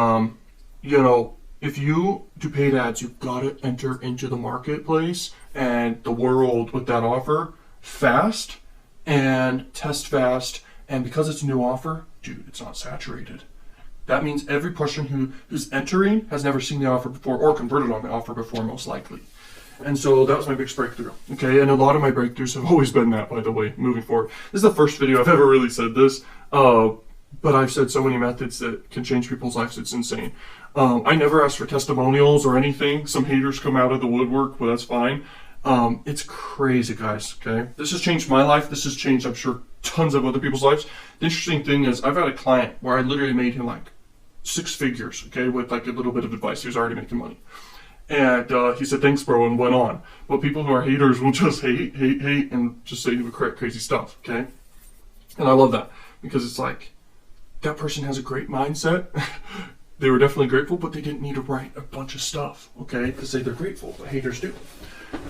Speaker 1: you know, if you do paid ads, you've got to enter into the marketplace and the world with that offer fast and test fast. And because it's a new offer, dude, it's not saturated. That means every person who's entering has never seen the offer before or converted on the offer before, most likely. And so that was my biggest breakthrough, okay? And a lot of my breakthroughs have always been that, by the way, moving forward. This is the first video I've ever really said this, but I've said so many methods that can change people's lives, it's insane. I never asked for testimonials or anything. Some haters come out of the woodwork, but that's fine. It's crazy, guys, okay? This has changed my life. This has changed, I'm sure, tons of other people's lives. The interesting thing is I've had a client where I literally made him like 6 figures, okay, with like a little bit of advice. He was already making money. And he said, thanks, bro, and went on. But people who are haters will just hate, and just say crazy stuff, okay? And I love that, because it's like, that person has a great mindset. They were definitely grateful, but they didn't need to write a bunch of stuff, okay, to say they're grateful, but haters do.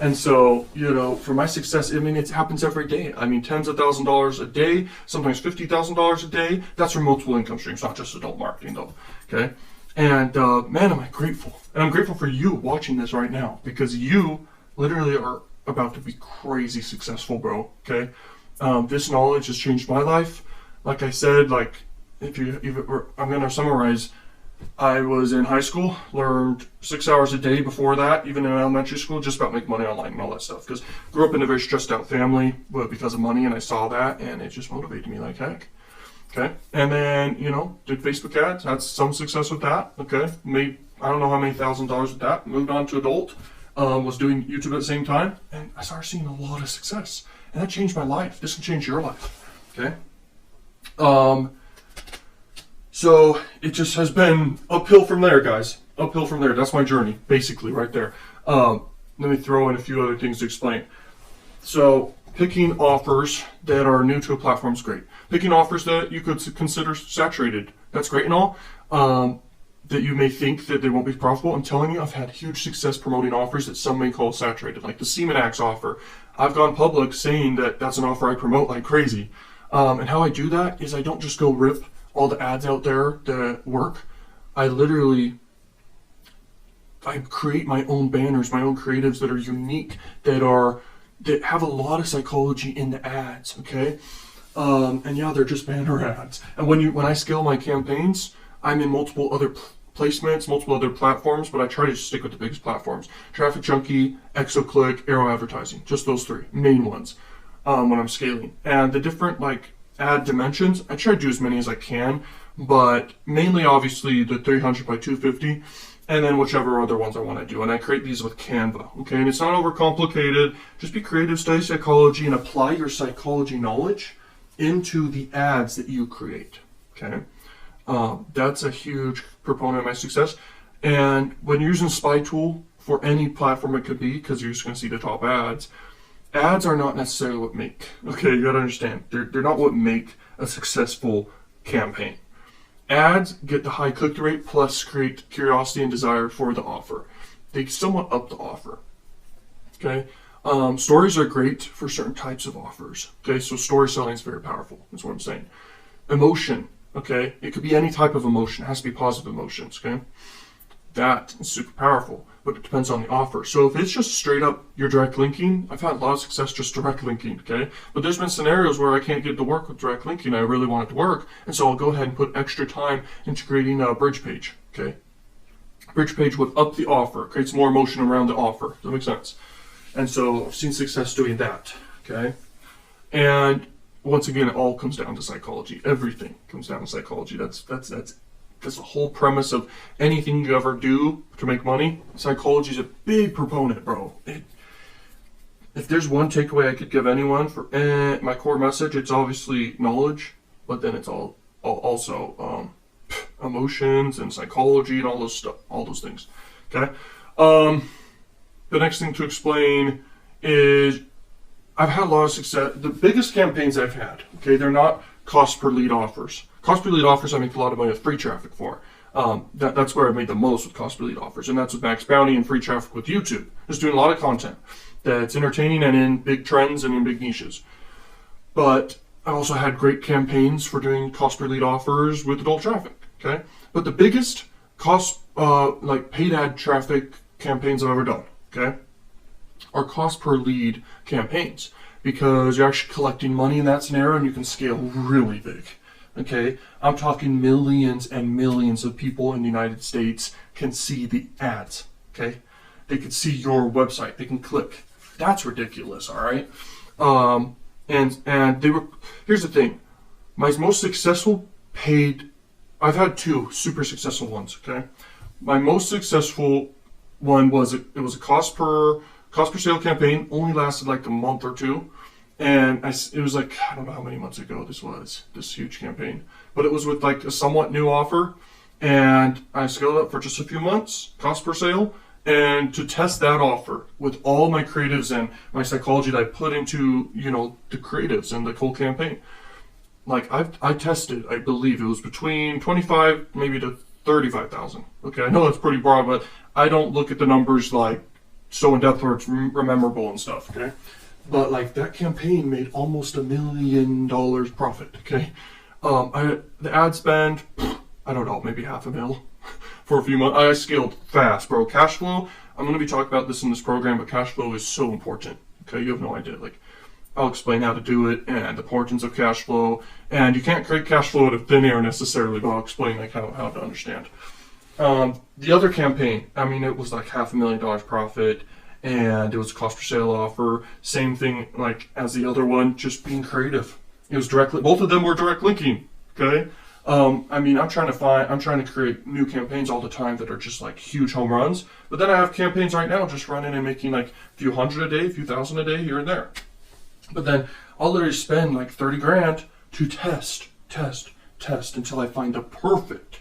Speaker 1: And so, you know, for my success, I mean, it happens every day. I mean, tens of thousands of dollars a day, sometimes $50,000 a day. That's from multiple income streams, not just adult marketing, though, okay? And man, am I grateful. And I'm grateful for you watching this right now, because you literally are about to be crazy successful, bro, okay? This knowledge has changed my life. Like I said, like, I'm going to summarize. I was in high school, learned 6 hours a day before that, even in elementary school, just about making money online and all that stuff. Because grew up in a very stressed out family because of money, and I saw that, and it just motivated me like heck. Okay, and then, you know, did Facebook ads, had some success with that, okay, made, I don't know how many $1,000s with that, moved on to adult, was doing YouTube at the same time, and I started seeing a lot of success, and that changed my life. This can change your life, okay? So it just has been uphill from there, guys. Uphill from there. That's my journey, basically, right there. Let me throw in a few other things to explain. So picking offers that are new to a platform is great. Picking offers that you could consider saturated, that's great and all. That you may think that they won't be profitable. I'm telling you, I've had huge success promoting offers that some may call saturated, like the Semen Axe offer. I've gone public saying that that's an offer I promote like crazy. And how I do that is I don't just go rip all the ads out there that work. I create my own banners, my own creatives that are unique, that have a lot of psychology in the ads, okay? And yeah, they're just banner ads. And when I scale my campaigns, I'm in multiple other placements, multiple other platforms, but I try to stick with the biggest platforms. TrafficJunky, Exoclick, Arrow Advertising, just those three main ones when I'm scaling. And the different like ad dimensions, I try to do as many as I can, but mainly obviously the 300 by 250, and then whichever other ones I want to do. And I create these with Canva, okay? And it's not overcomplicated. Just be creative, study psychology, and apply your psychology knowledge into the ads that you create, okay? That's a huge proponent of my success. And when you're using Spy Tool for any platform it could be, because you're just going to see the top ads are not necessarily what make, okay, you got to understand, they're not what make a successful campaign. Ads get the high click rate plus create curiosity and desire for the offer. They somewhat up the offer, okay? Stories are great for certain types of offers, okay? So story selling is very powerful, is what I'm saying. Emotion, okay? It could be any type of emotion. It has to be positive emotions, okay? That is super powerful, but it depends on the offer. So if it's just straight up you're direct linking, I've had a lot of success just direct linking, okay? But there's been scenarios where I can't get it to work with direct linking. I really want it to work, and so I'll go ahead and put extra time into creating a bridge page, okay? Bridge page would up the offer, creates more emotion around the offer. Does that make sense? And so I've seen success doing that, okay? And once again, it all comes down to psychology. Everything comes down to psychology. That's the whole premise of anything you ever do to make money. Psychology is a big proponent, bro. If there's one takeaway I could give anyone for my core message, it's obviously knowledge, but then it's also emotions and psychology and all those things. Okay. The next thing to explain is I've had a lot of success. The biggest campaigns I've had, okay, they're not cost per lead offers. Cost per lead offers I make a lot of money with free traffic for. That's where I made the most with cost per lead offers, and that's with Max Bounty and free traffic with YouTube. Just doing a lot of content that's entertaining and in big trends and in big niches. But I also had great campaigns for doing cost per lead offers with adult traffic, okay? But the biggest cost, like paid ad traffic campaigns I've ever done, okay, are cost per lead campaigns, because you're actually collecting money in that scenario and you can scale really big. Okay, I'm talking millions and millions of people in the United States can see the ads. Okay, they can see your website. They can click. That's ridiculous. All right, and they were. Here's the thing, my most successful paid. I've had two super successful ones. Okay, my most successful one was it was a cost per sale campaign. Only lasted like a month or two. And it was like, I don't know how many months ago this was, this huge campaign. But it was with like a somewhat new offer. And I scaled up for just a few months, cost per sale. And to test that offer with all my creatives and my psychology that I put into, you know, the creatives and the whole campaign. Like I tested, I believe it was between 25 maybe to 35,000. Okay, I know that's pretty broad, but I don't look at the numbers like so in depth where it's memorable and stuff, okay? But like that campaign made almost $1 million profit. Okay, the ad spend, I don't know, maybe $500,000 for a few months. I scaled fast, bro. Cash flow. I'm gonna be talking about this in this program, but cash flow is so important. Okay, you have no idea. Like, I'll explain how to do it and the importance of cash flow. And you can't create cash flow out of thin air necessarily, but I'll explain like how to understand. The other campaign, I mean, it was like $500,000 profit. And it was a cost per sale offer. Same thing like as the other one, just being creative. It was directly, both of them were direct linking. Okay. I mean, I'm trying to create new campaigns all the time that are just like huge home runs. But then I have campaigns right now just running and making like a few hundred a day, a few thousand a day here and there. But then I'll literally spend like 30 grand to test test until I find the perfect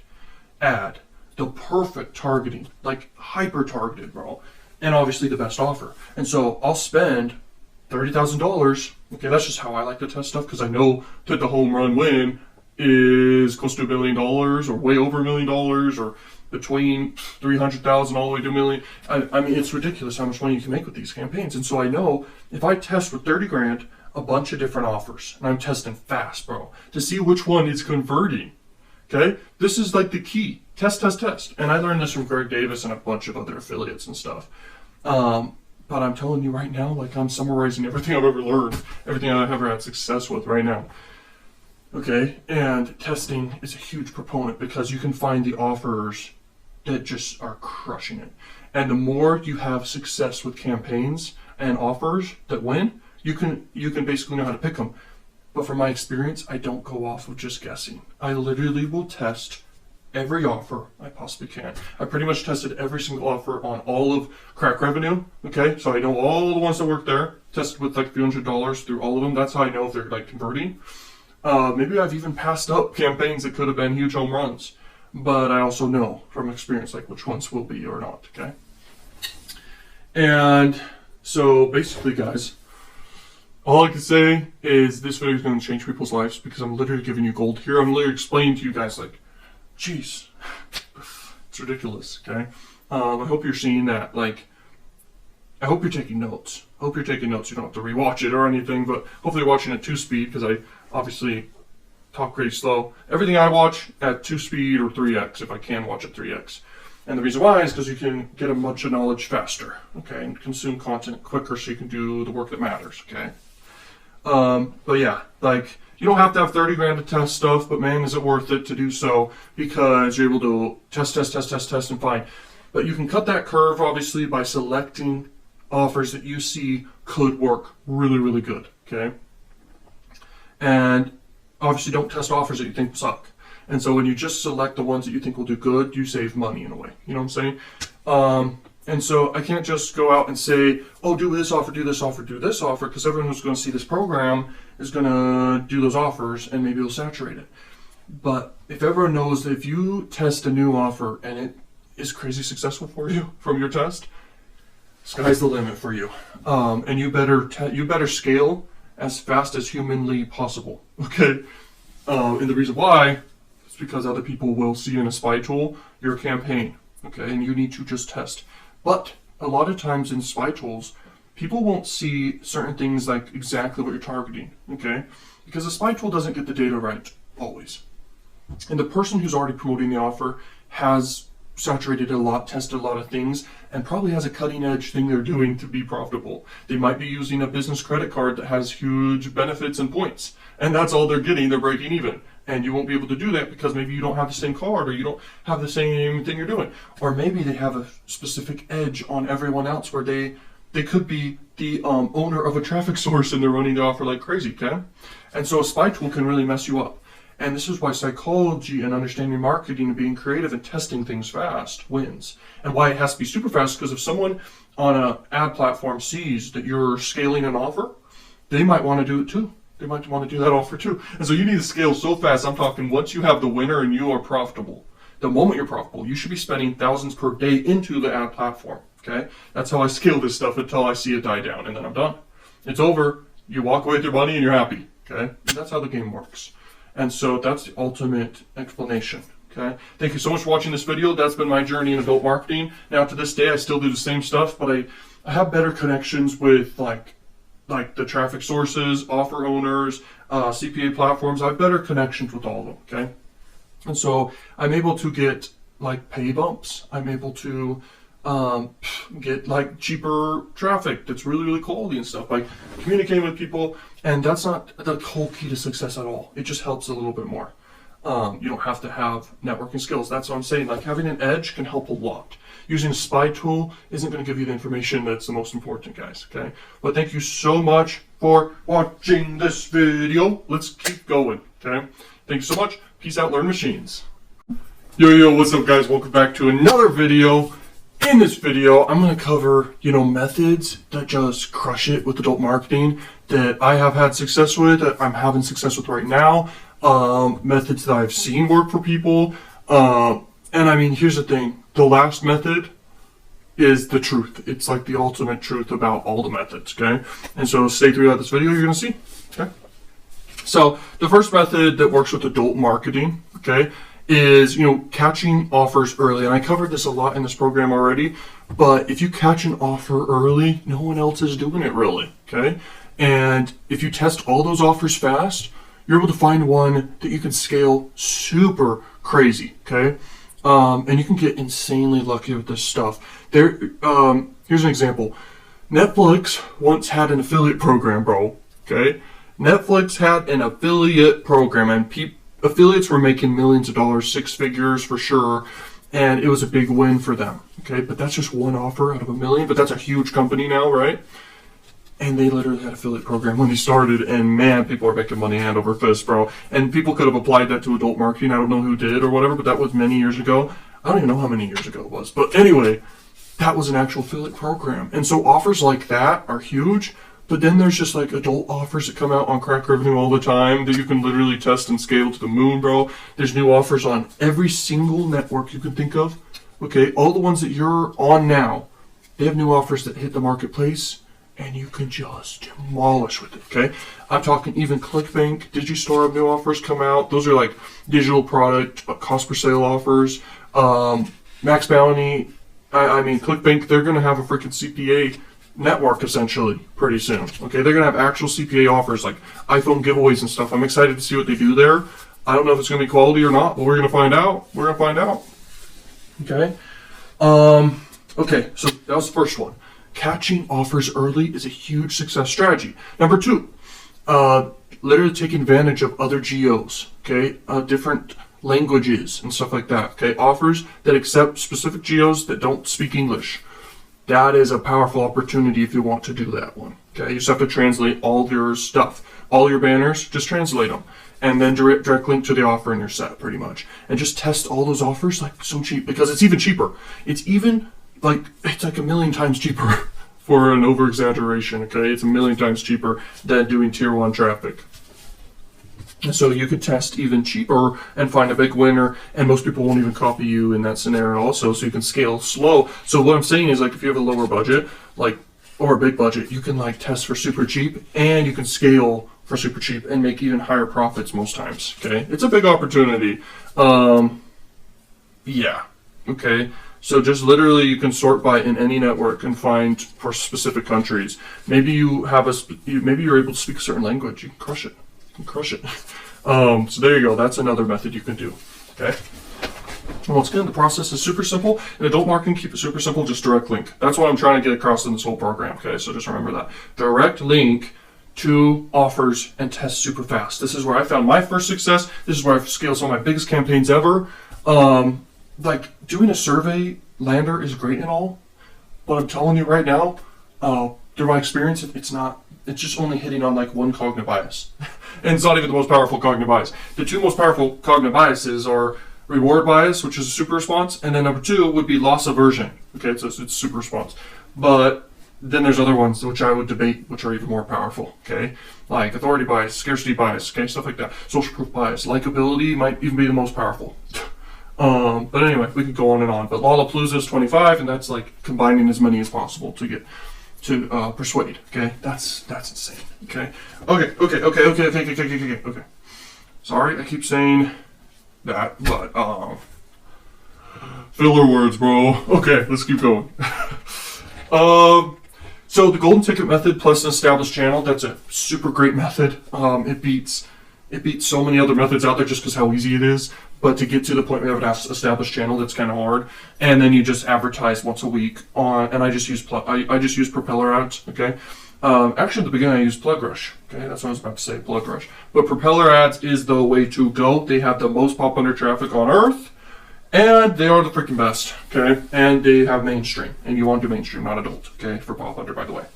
Speaker 1: ad, the perfect targeting, like hyper targeted, bro, and obviously the best offer. And so I'll spend $30,000. Okay, that's just how I like to test stuff, because I know that the home run win is close to $1 million or way over $1 million, or between 300,000 all the way to $1 million. I mean, it's ridiculous how much money you can make with these campaigns. And so I know if I test with 30 grand, a bunch of different offers, and I'm testing fast, bro, to see which one is converting. Okay, this is like the key. Test, test, test. And I learned this from Greg Davis and a bunch of other affiliates and stuff. But I'm telling you right now, like, I'm summarizing everything I've ever learned, everything I've ever had success with right now. Okay, and testing is a huge proponent, because you can find the offers that just are crushing it. And the more you have success with campaigns and offers that win, you can basically know how to pick them. But from my experience, I don't go off of just guessing. I literally will test every offer I possibly can. I pretty much tested every single offer on all of Crakrevenue. Okay, so I know all the ones that work there. Tested with like a few $100s through all of them. That's how I know if they're like converting. Maybe I've even passed up campaigns that could have been huge home runs, but I also know from experience like which ones will be or not. Okay, and so basically, guys, all I can say is this video is going to change people's lives, because I'm literally giving you gold here. I'm literally explaining to you guys, like, jeez, it's ridiculous. Okay, I hope you're seeing that. Like, I hope you're taking notes. I hope you're taking notes. You don't have to rewatch it or anything, but hopefully you're watching at 2-speed, because I obviously talk pretty slow. Everything I watch at 2-speed or 3x, if I can watch at 3x. And the reason why is because you can get a bunch of knowledge faster, okay, and consume content quicker, so you can do the work that matters, okay. But yeah, like, you don't have to have 30 grand to test stuff, but man, is it worth it to do so, because you're able to test, and find. But you can cut that curve, obviously, by selecting offers that you see could work really, really good, okay? And obviously don't test offers that you think suck. And so when you just select the ones that you think will do good, you save money in a way. You know what I'm saying? And so I can't just go out and say, oh, do this offer, do this offer, do this offer, because everyone who's going to see this program is going to do those offers, and maybe it'll saturate it. But if everyone knows that if you test a new offer and it is crazy successful for you from your test, sky's the limit for you. And you better scale as fast as humanly possible, okay? And the reason why is because other people will see in a spy tool your campaign, okay? And you need to just test. But a lot of times in spy tools, people won't see certain things like exactly what you're targeting, okay? Because the spy tool doesn't get the data right always. And the person who's already promoting the offer has saturated a lot, tested a lot of things, and probably has a cutting edge thing they're doing to be profitable. They might be using a business credit card that has huge benefits and points, and that's all they're getting, they're breaking even. And you won't be able to do that because maybe you don't have the same card, or you don't have the same thing you're doing. Or maybe they have a specific edge on everyone else, where they could be the owner of a traffic source and they're running the offer like crazy, okay? And so a spy tool can really mess you up. And this is why psychology and understanding marketing and being creative and testing things fast wins. And why it has to be super fast, because if someone on an ad platform sees that you're scaling an offer, they might want to do it too. They might want to do that offer too. And so you need to scale so fast. I'm talking once you have the winner and you are profitable. The moment you're profitable, you should be spending thousands per day into the ad platform, okay? That's how I scale this stuff until I see it die down, and then I'm done. It's over. You walk away with your money and you're happy, okay? And that's how the game works. And so that's the ultimate explanation, okay? Thank you so much for watching this video. That's been my journey in adult marketing. Now, to this day, I still do the same stuff, but I have better connections with like the traffic sources, offer owners, CPA platforms. I have better connections with all of them, okay? And so I'm able to get like pay bumps. I'm able to get like cheaper traffic that's really, really quality and stuff, like communicating with people. And that's not the whole key to success at all. It just helps a little bit more. You don't have to have networking skills. That's what I'm saying. Like, having an edge can help a lot. Using a spy tool isn't going to give you the information that's the most important, guys, okay? But thank you so much for watching this video. Let's keep going, okay? Thank you so much. Peace out, learn machines. Yo, what's up, guys? Welcome back to another video. In this video, I'm going to cover, methods that just crush it with adult marketing that I have had success with, that I'm having success with right now. methods that I've seen work for people. And I mean, here's the thing. The last method is the truth. It's like the ultimate truth about all the methods, okay? And so stay throughout this video, you're gonna see, okay? So the first method that works with adult marketing, okay, is, catching offers early. And I covered this a lot in this program already, but if you catch an offer early, no one else is doing it really, okay? And if you test all those offers fast, you're able to find one that you can scale super crazy, okay? And you can get insanely lucky with this stuff. Here's an example. Netflix once had an affiliate program, bro, okay? Netflix had an affiliate program, and affiliates were making millions of dollars, six figures for sure, and it was a big win for them, okay? But that's just one offer out of a million, but that's a huge company now, right? And they literally had an affiliate program when they started, and man, people are making money hand over fist, bro. And people could have applied that to adult marketing. I don't know who did or whatever, but that was many years ago. I don't even know how many years ago it was. But anyway, that was an actual affiliate program. And so offers like that are huge, but then there's just like adult offers that come out on Crakrevenue all the time that you can literally test and scale to the moon, bro. There's new offers on every single network you can think of, okay? All the ones that you're on now, they have new offers that hit the marketplace, and you can just demolish with it, okay? I'm talking even ClickBank, Digistore have new offers come out. Those are like digital product, cost per sale offers. Max Bounty, I mean, ClickBank, they're going to have a freaking CPA network essentially pretty soon, okay? They're going to have actual CPA offers like iPhone giveaways and stuff. I'm excited to see what they do there. I don't know if it's going to be quality or not, but we're going to find out. We're going to find out, okay? Okay, so that was the first one. Catching offers early is a huge success strategy. Number two, literally taking advantage of other geos, okay? Different languages and stuff like that, okay? Offers that accept specific geos that don't speak English. That is a powerful opportunity if you want to do that one, okay? You just have to translate all your stuff. All your banners, just translate them. And then direct link to the offer in your set, pretty much. And just test all those offers like so cheap, because it's even cheaper. It's like a million times cheaper for an over exaggeration, okay? It's a million times cheaper than doing tier 1 traffic. And so you could test even cheaper and find a big winner, and most people won't even copy you in that scenario also, so you can scale slow. So what I'm saying is, like, if you have a lower budget, like, or a big budget, you can like test for super cheap, and you can scale for super cheap and make even higher profits most times, okay? It's a big opportunity. Yeah, okay? So just literally you can sort by in any network and find for specific countries. Maybe you have maybe you're able to speak a certain language. You can crush it. You can crush it. So there you go. That's another method you can do. Okay. And once again, the process is super simple. In adult marketing, keep it super simple. Just direct link. That's what I'm trying to get across in this whole program. Okay. So just remember that. Direct link to offers and test super fast. This is where I found my first success. This is where I've scaled some of my biggest campaigns ever. Like doing a survey lander is great and all, but I'm telling you right now, through my experience, it's just only hitting on like one cognitive bias. And it's not even the most powerful cognitive bias. The two most powerful cognitive biases are reward bias, which is a super response, and then number two would be loss aversion. Okay, so it's super response. But then there's other ones which I would debate, which are even more powerful, okay? Like authority bias, scarcity bias, okay, stuff like that. Social proof bias, likability might even be the most powerful. But anyway, we could go on and on. But Lollapalooza is 25, and that's like combining as many as possible to get to persuade. Okay, that's insane. Okay. Sorry, I keep saying that, but filler words, bro. Okay, let's keep going. So the golden ticket method plus an established channel, that's a super great method. It beats so many other methods out there just because how easy it is. But to get to the point where you have an established channel, that's kind of hard. And then you just advertise once a week on, and I just use propeller ads. Okay. Actually, at the beginning I used Plug Rush. Okay, that's what I was about to say, Plug Rush. But propeller ads is the way to go. They have the most pop under traffic on earth, and they are the freaking best. Okay, and they have mainstream, and you want to do mainstream, not adult. Okay, for pop under, by the way.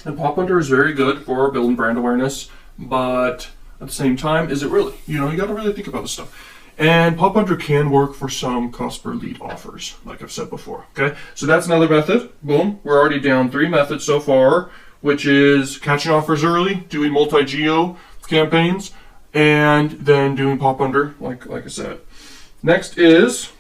Speaker 1: And pop under is very good for building brand awareness, but at the same time, is it really? You got to really think about this stuff. And pop under can work for some cost per lead offers, like I've said before. Okay, so that's another method. Boom, we're already down 3 methods so far, which is catching offers early, doing multi-geo campaigns, and then doing pop under, like I said. Next is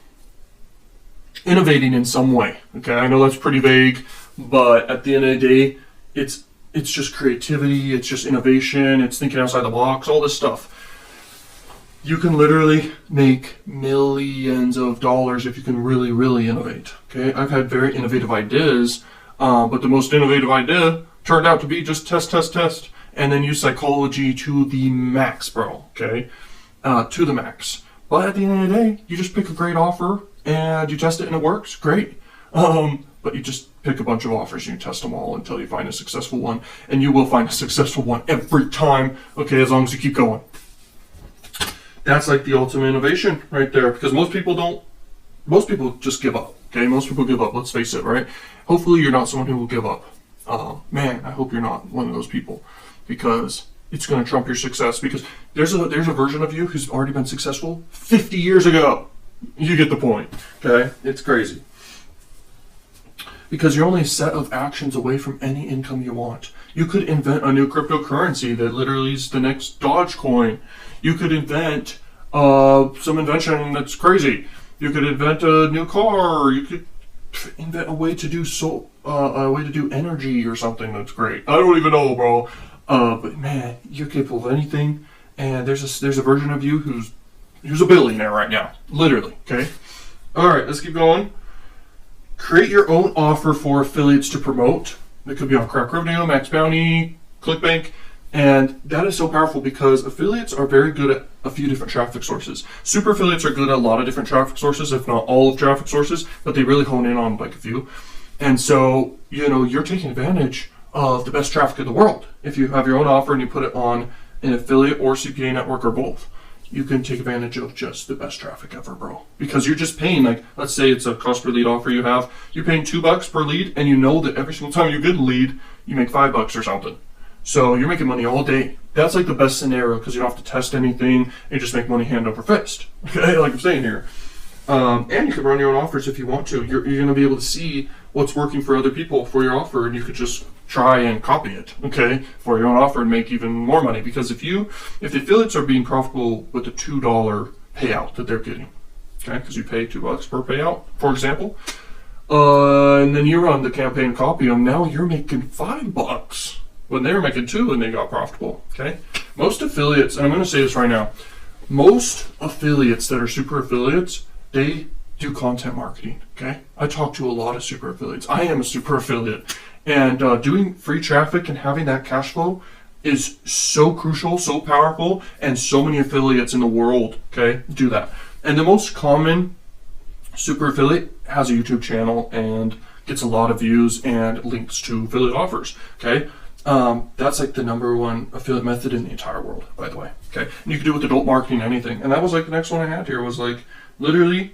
Speaker 1: innovating in some way. Okay, I know that's pretty vague, but at the end of the day, it's just creativity, it's just innovation, it's thinking outside the box, all this stuff. You can literally make millions of dollars if you can really, really innovate. Okay, I've had very innovative ideas, but the most innovative idea turned out to be just test, and then use psychology to the max, bro. Okay, to the max. But at the end of the day, you just pick a great offer and you test it and it works, great. But you just pick a bunch of offers and you test them all until you find a successful one, and you will find a successful one every time. Okay, as long as you keep going. That's like the ultimate innovation right there, because most people just give up. Okay, most people give up, let's face it, right? Hopefully you're not someone who will give up. Man, I hope you're not one of those people, because it's going to trump your success. Because there's a version of you who's already been successful 50 years ago. You get the point. Okay, it's crazy. Because you're only a set of actions away from any income you want. You could invent a new cryptocurrency that literally is the next Dogecoin. You could invent some invention that's crazy. You could invent a new car. You could invent a way to do energy or something that's great. I don't even know, bro. But man, you're capable of anything. And there's a version of you who's a billionaire right now, literally. Okay. All right, let's keep going. Create your own offer for affiliates to promote. It could be on Crakrevenue, Max Bounty, ClickBank, and that is so powerful because affiliates are very good at a few different traffic sources. Super affiliates are good at a lot of different traffic sources, if not all of traffic sources, but they really hone in on like a few. And so, you're taking advantage of the best traffic in the world. If you have your own offer and you put it on an affiliate or CPA network or both, you can take advantage of just the best traffic ever, bro. Because you're just paying, like, let's say it's a cost per lead offer you have. You're paying $2 per lead, and you know that every single time you get a lead, you make $5 or something. So you're making money all day. That's like the best scenario because you don't have to test anything. You just make money hand over fist. Okay, like I'm saying here. And you can run your own offers if you want to. You're going to be able to see what's working for other people for your offer, and you could just try and copy it, okay, for your own offer and make even more money. Because if the affiliates are being profitable with the $2 payout that they're getting, okay, because you pay $2 per payout, for example, and then you run the campaign and copy them, now you're making $5 when they were making $2 and they got profitable, okay? Most affiliates, and I'm going to say this right now, most affiliates that are super affiliates, they do content marketing, okay? I talk to a lot of super affiliates. I am a super affiliate. And doing free traffic and having that cash flow is so crucial, so powerful, and so many affiliates in the world, okay, do that. And the most common super affiliate has a YouTube channel and gets a lot of views and links to affiliate offers, okay? That's like the #1 affiliate method in the entire world, by the way, okay? And you can do with adult marketing, anything. And that was like the next one I had here was like literally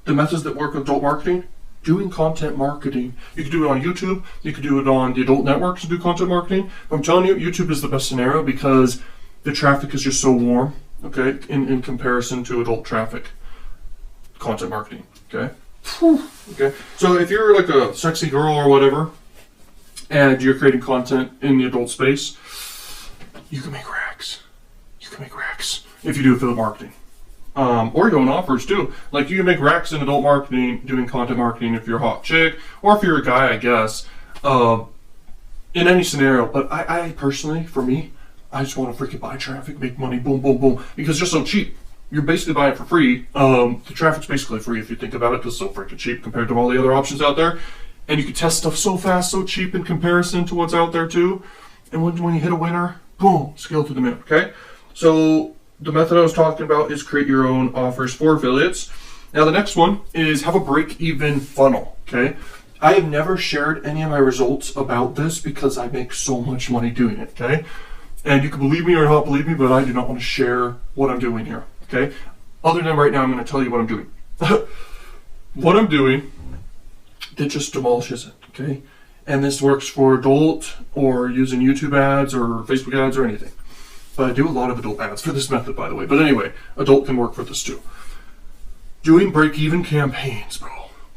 Speaker 1: the methods that work with adult marketing. Doing content marketing. You can do it on YouTube. You can do it on the adult networks and do content marketing. But I'm telling you, YouTube is the best scenario because the traffic is just so warm, okay, in comparison to adult traffic. Content marketing, okay? Okay. So if you're like a sexy girl or whatever, and you're creating content in the adult space, you can make racks. You can make racks if you do affiliate marketing. Or your own offers too. Like you can make racks in adult marketing, doing content marketing if you're a hot chick, or if you're a guy, I guess, in any scenario. But I personally, for me, I just want to freaking buy traffic, make money, boom, boom, boom, because it's just so cheap. You're basically buying it for free. The traffic's basically free if you think about it, because it's so freaking cheap compared to all the other options out there. And you can test stuff so fast, so cheap in comparison to what's out there too. And when you hit a winner, boom, scale to the moon, okay? So the method I was talking about is create your own offers for affiliates. Now the next one is have a break-even funnel, okay? I have never shared any of my results about this because I make so much money doing it, okay? And you can believe me or not believe me, but I do not want to share what I'm doing here, okay? Other than right now, I'm going to tell you what I'm doing. What I'm doing, that just demolishes it, okay? And this works for adult or using YouTube ads or Facebook ads or anything. But I do a lot of adult ads for this method, by the way. But anyway, adult can work for this too. Doing break-even campaigns, bro.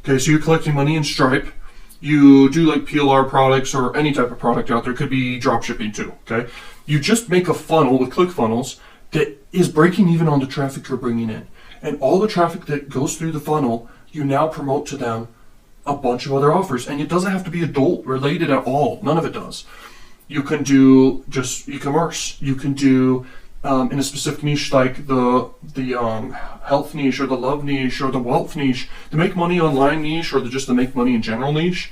Speaker 1: Okay, so you're collecting money in Stripe. You do like PLR products or any type of product out there. Could be drop shipping too, okay? You just make a funnel with ClickFunnels that is breaking even on the traffic you're bringing in. And all the traffic that goes through the funnel, you now promote to them a bunch of other offers. And it doesn't have to be adult related at all. None of it does. You can do just e-commerce. You can do in a specific niche like the health niche or the love niche or the wealth niche, the make money online niche, or just the make money in general niche.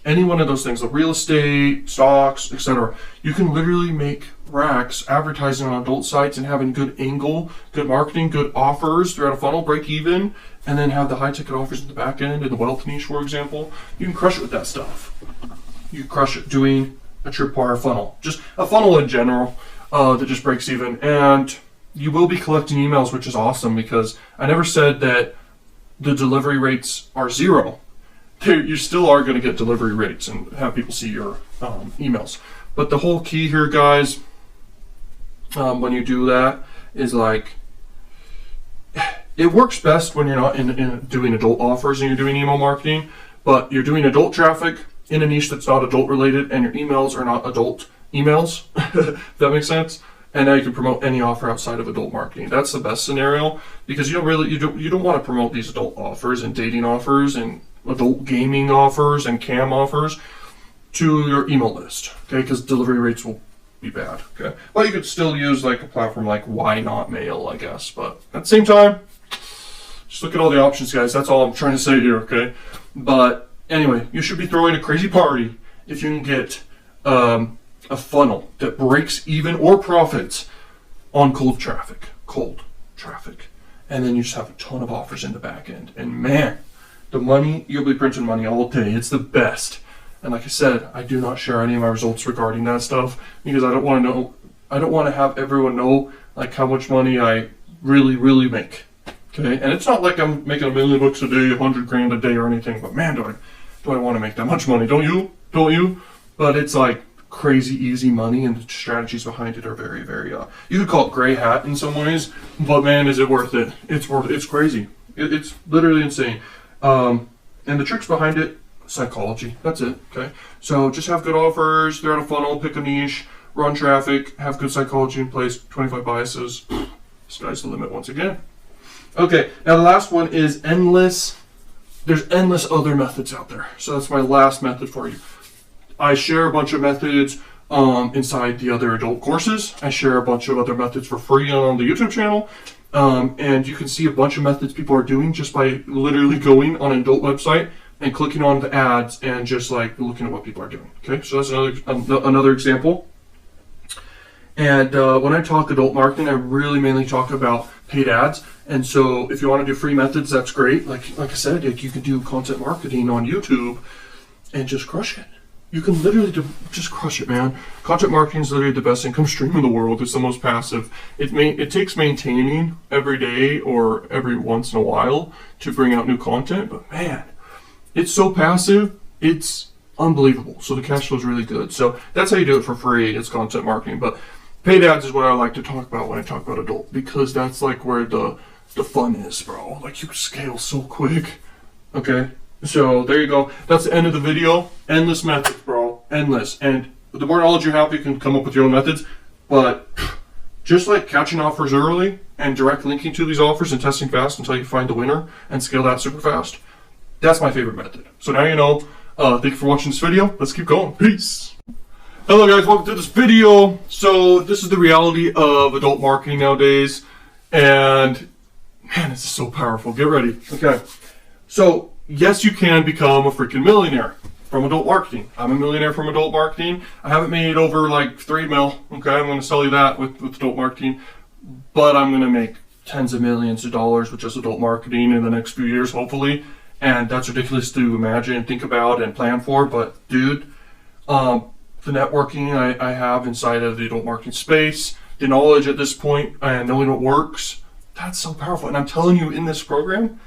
Speaker 1: Any one of those things, the real estate, stocks, etc. You can literally make racks advertising on adult sites and having good angle, good marketing, good offers throughout a funnel, break even, and then have the high ticket offers in the back end in the wealth niche, for example. You can crush it with that stuff. You can crush it doing a tripwire funnel, just a funnel in general that just breaks even. And you will be collecting emails, which is awesome, because I never said that the delivery rates are zero. You still are going to get delivery rates and have people see your emails. But the whole key here, guys, when you do that is like, it works best when you're not in doing adult offers and you're doing email marketing, but you're doing adult traffic in a niche that's not adult related, and your emails are not adult emails. If that makes sense. And now you can promote any offer outside of adult marketing. That's the best scenario, because you don't want to promote these adult offers and dating offers and adult gaming offers and cam offers to your email list, okay? Because delivery rates will be bad, okay? Well, you could still use like a platform like Why Not Mail, I guess, but at the same time, just look at all the options, guys. That's all I'm trying to say here, okay? But anyway, you should be throwing a crazy party if you can get a funnel that breaks even or profits on cold traffic, and then you just have a ton of offers in the back end. And man, the money, you'll be printing money all day. It's the best. And like I said, I do not share any of my results regarding that stuff, because I don't want to have everyone know like how much money I really make. Okay, and it's not like I'm making $1 million a day, 100 grand a day or anything, but man, do I want to make that much money? Don't you? But it's like crazy easy money, and the strategies behind it are very you could call it gray hat in some ways, but man, is it worth it. It's crazy. It's literally insane. And the tricks behind it, psychology. That's it. Okay, so just have good offers throughout a funnel, pick a niche, run traffic, have good psychology in place, 25 biases. Sky's the limit once again. Okay, now the last one is endless. There's endless other methods out there. So that's my last method for you. I share a bunch of methods inside the other adult courses. I share a bunch of other methods for free on the YouTube channel. And you can see a bunch of methods people are doing just by literally going on an adult website and clicking on the ads and just like looking at what people are doing. Okay, so that's another example. And when I talk adult marketing, I really mainly talk about paid ads. And so if you want to do free methods, that's great. Like I said, like you can do content marketing on YouTube and just crush it. You can literally just crush it, man. Content marketing is literally the best income stream in the world. It's the most passive. It takes maintaining every day or every once in a while to bring out new content, but man, it's so passive. It's unbelievable. So the cash flow is really good. So that's how you do it for free. It's content marketing, but paid ads is what I like to talk about when I talk about adult, because that's like where the fun is, bro. Like you scale so quick. Okay. So there you go. That's the end of the video. Endless methods, bro. Endless. And the more knowledge you have, you can come up with your own methods. But just like catching offers early and direct linking to these offers and testing fast until you find the winner and scale that super fast, that's my favorite method. So now you know. Thank you for watching this video. Let's keep going. Peace. Hello guys, welcome to this video. So this is the reality of adult marketing nowadays. And man, this is so powerful. Get ready. Okay. So yes, you can become a freaking millionaire from adult marketing. I'm a millionaire from adult marketing. I haven't made over like 3 mil. Okay, I'm going to sell you that with adult marketing, but I'm going to make tens of millions of dollars with just adult marketing in the next few years, hopefully. And that's ridiculous to imagine, think about, and plan for. But dude, the networking I have inside of the adult marketing space, the knowledge at this point, and knowing what works, that's so powerful. And I'm telling you, in this program,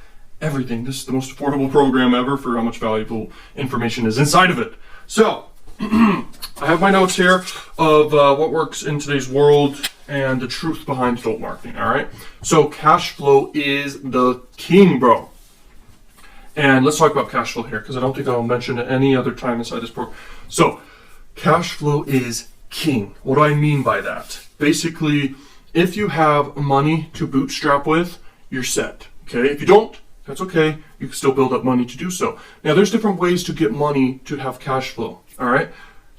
Speaker 1: everything. This is the most affordable program ever for how much valuable information is inside of it. So I have my notes here of what works in today's world and the truth behind adult marketing. All right. So cash flow is the king, bro. And let's talk about cash flow here, because I don't think I'll mention it any other time inside this program. So cash flow is king. What do I mean by that? Basically, If you have money to bootstrap with, you're set. Okay, if you don't, that's okay. You can still build up money to do so. Now, there's different ways to get money to have cash flow. All right,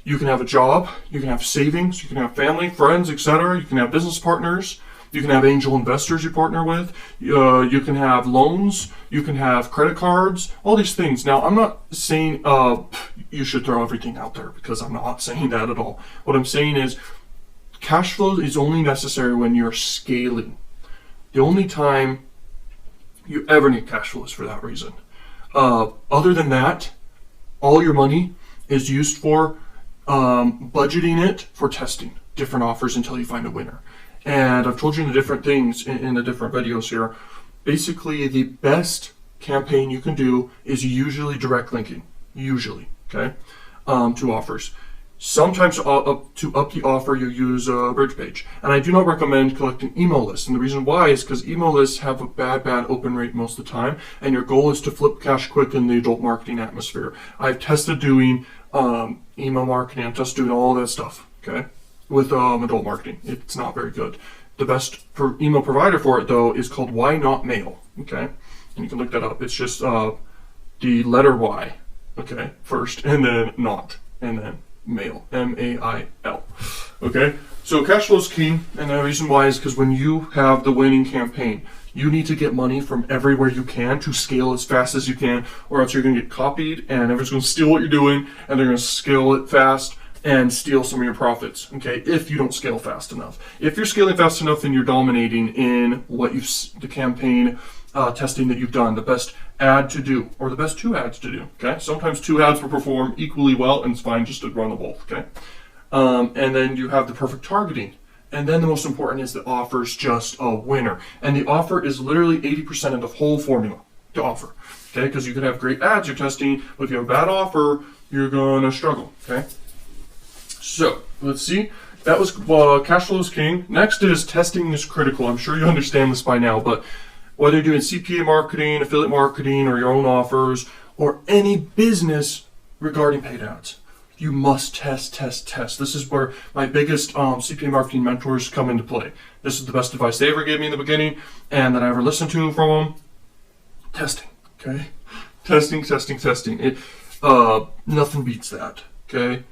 Speaker 1: you can have a job, you can have savings, you can have family, friends, etc. You can have business partners. You can have angel investors you partner with. You can have loans. You can have credit cards. All these things. Now, I'm not saying you should throw everything out there, because I'm not saying that at all. What I'm saying is cash flow is only necessary when you're scaling. The only time you ever need cash flow is for that reason. Other than that, all your money is used for budgeting it for testing different offers until you find a winner. And I've told you the different things in the different videos here. Basically, the best campaign you can do is usually direct linking, okay, to offers. Sometimes to up the offer, you use a bridge page. And I do not recommend collecting email lists. And the reason why is because email lists have a bad open rate most of the time. And your goal is to flip cash quick in the adult marketing atmosphere. I've tested doing email marketing. I've tested doing all that stuff, okay, with adult marketing. It's not very good. The best email provider for it, though, is called Why Not Mail, okay? And you can look that up. It's just the letter Y, okay, first, and then not, and then mail, M-A-I-L, okay? So cash flow is key, and the reason why is because when you have the winning campaign, you need to get money from everywhere you can to scale as fast as you can, or else you're going to get copied, and everyone's going to steal what you're doing, and they're going to scale it fast and steal some of your profits, okay, if you don't scale fast enough. If you're scaling fast enough, then you're dominating in what the campaign testing that you've done, the best ad to do, or the best 2 ads to do, okay? Sometimes 2 ads will perform equally well, and it's fine just to run them both, okay? And then you have the perfect targeting. And then the most important is the offer's just a winner. And the offer is literally 80% of the whole formula to offer, okay? Because you could have great ads you're testing, but if you have a bad offer, you're gonna struggle, okay? So, let's see. That was cash flow is king. Next is testing is critical. I'm sure you understand this by now, but whether you're doing CPA marketing, affiliate marketing, or your own offers, or any business regarding paid ads, you must test. This is where my biggest CPA marketing mentors come into play. This is the best advice they ever gave me in the beginning, and that I ever listened to from them. Testing, okay? Testing. It, nothing beats that, okay?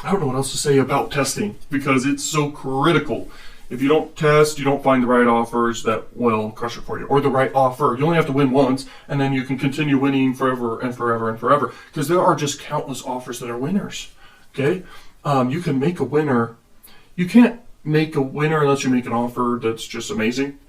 Speaker 1: I don't know what else to say about testing, because it's so critical. If you don't test, you don't find the right offers that will crush it for you, or the right offer. You only have to win once, and then you can continue winning forever and forever, because there are just countless offers that are winners, okay? You can make a winner. You can't make a winner unless you make an offer that's just amazing,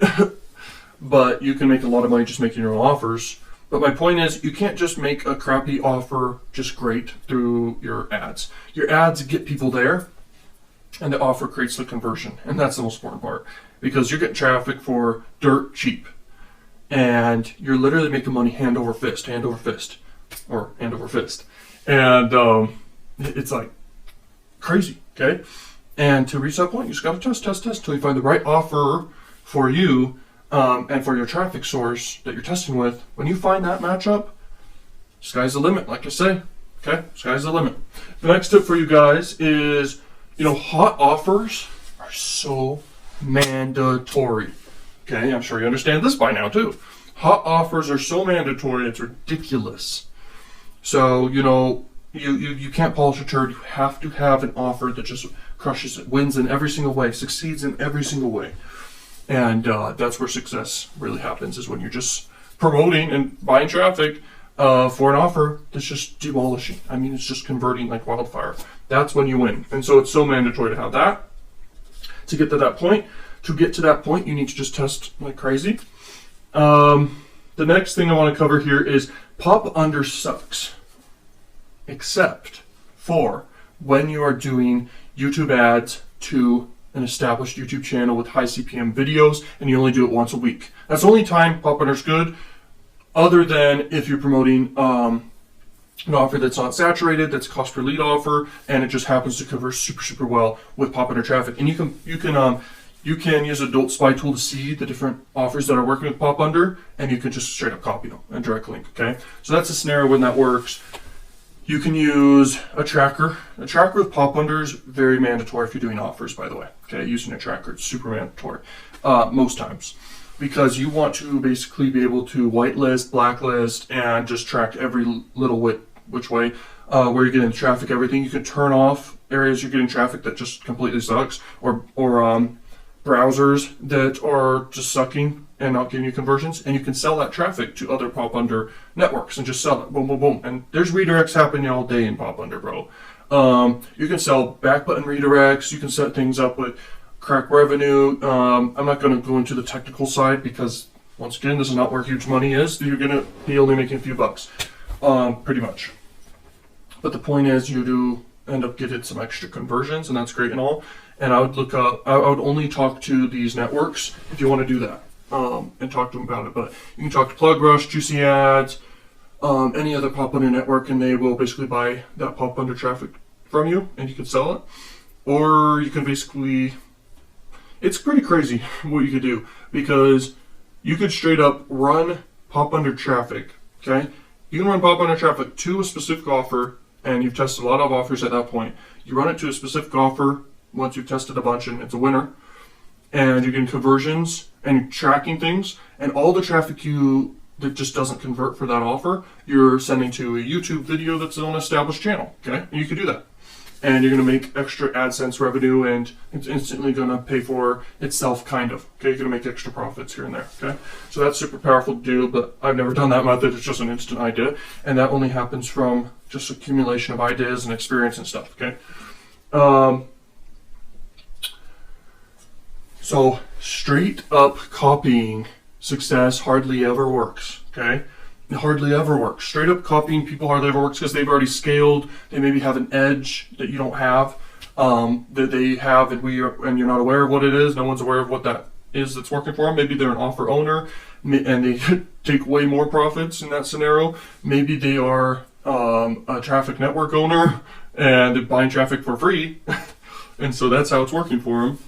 Speaker 1: but you can make a lot of money just making your own offers. But my point is, you can't just make a crappy offer just great through your ads. Your ads get people there, and the offer creates the conversion. And that's the most important part, because you're getting traffic for dirt cheap. And you're literally making money hand over fist. And it's like crazy, okay? And to reach that point, you just got to test till you find the right offer for you. And for your traffic source that you're testing with. When you find that matchup, sky's the limit, like I say. Okay, sky's the limit. The next tip for you guys is, hot offers are so mandatory. Okay, I'm sure you understand this by now too. Hot offers are so mandatory, it's ridiculous. So, you can't polish a turd. You have to have an offer that just crushes it, wins in every single way, succeeds in every single way. And that's where success really happens, is when you're just promoting and buying traffic for an offer that's just demolishing. I mean, it's just converting like wildfire. That's when you win. And so it's so mandatory to have that. To get to that point, you need to just test like crazy. The next thing I want to cover here is pop under sucks, except for when you are doing YouTube ads to an established YouTube channel with high CPM videos, and you only do it once a week. That's the only time pop under's good, other than if you're promoting an offer that's not saturated, that's a cost per lead offer, and it just happens to convert super well with pop under traffic. And you can use Adult Spy tool to see the different offers that are working with pop under, and you can just straight up copy them and direct link. Okay, so that's a scenario when that works. You can use a tracker. A tracker with pop unders, very mandatory if you're doing offers, by the way. Okay, using a tracker, it's super mandatory most times. Because you want to basically be able to whitelist, blacklist, and just track every little which way, where you're getting traffic, everything. You can turn off areas you're getting traffic that just completely sucks, or browsers that are just sucking and not giving you conversions, and you can sell that traffic to other pop under networks and just sell it, boom, boom, boom. And there's redirects happening all day in pop under, bro. You can sell back button redirects. You can set things up with Crakrevenue. I'm not going to go into the technical side because, once again, this is not where huge money is. You're going to be only making a few bucks, pretty much. But the point is, you do end up getting some extra conversions, and that's great and all. And I would look up, I would only talk to these networks if you want to do that, and talk to them about it. But you can talk to Plug Rush, Juicy Ads, any other pop under network, and they will basically buy that pop under traffic from you, and you can sell it. Or you can basically, it's pretty crazy what you could do, because you could straight up run pop under traffic, okay? You can run pop under traffic to a specific offer, and you've tested a lot of offers at that point. You run it to a specific offer once you've tested a bunch and it's a winner, and you're getting conversions and you're tracking things, and all the traffic that just doesn't convert for that offer, you're sending to a YouTube video that's on an established channel, okay? And you can do that. And you're going to make extra AdSense revenue, and it's instantly going to pay for itself, kind of. Okay, you're going to make extra profits here and there. Okay, so that's super powerful to do, but I've never done that method. It's just an instant idea, and that only happens from just accumulation of ideas and experience and stuff. Okay, so straight up copying success hardly ever works. Okay. It hardly ever works. Straight up copying people hardly ever works because they've already scaled. They maybe have an edge that you don't have, that they have, and you're not aware of what it is. No one's aware of what that is that's working for them. Maybe they're an offer owner, and they take way more profits in that scenario. Maybe they are a traffic network owner, and they're buying traffic for free, and so that's how it's working for them.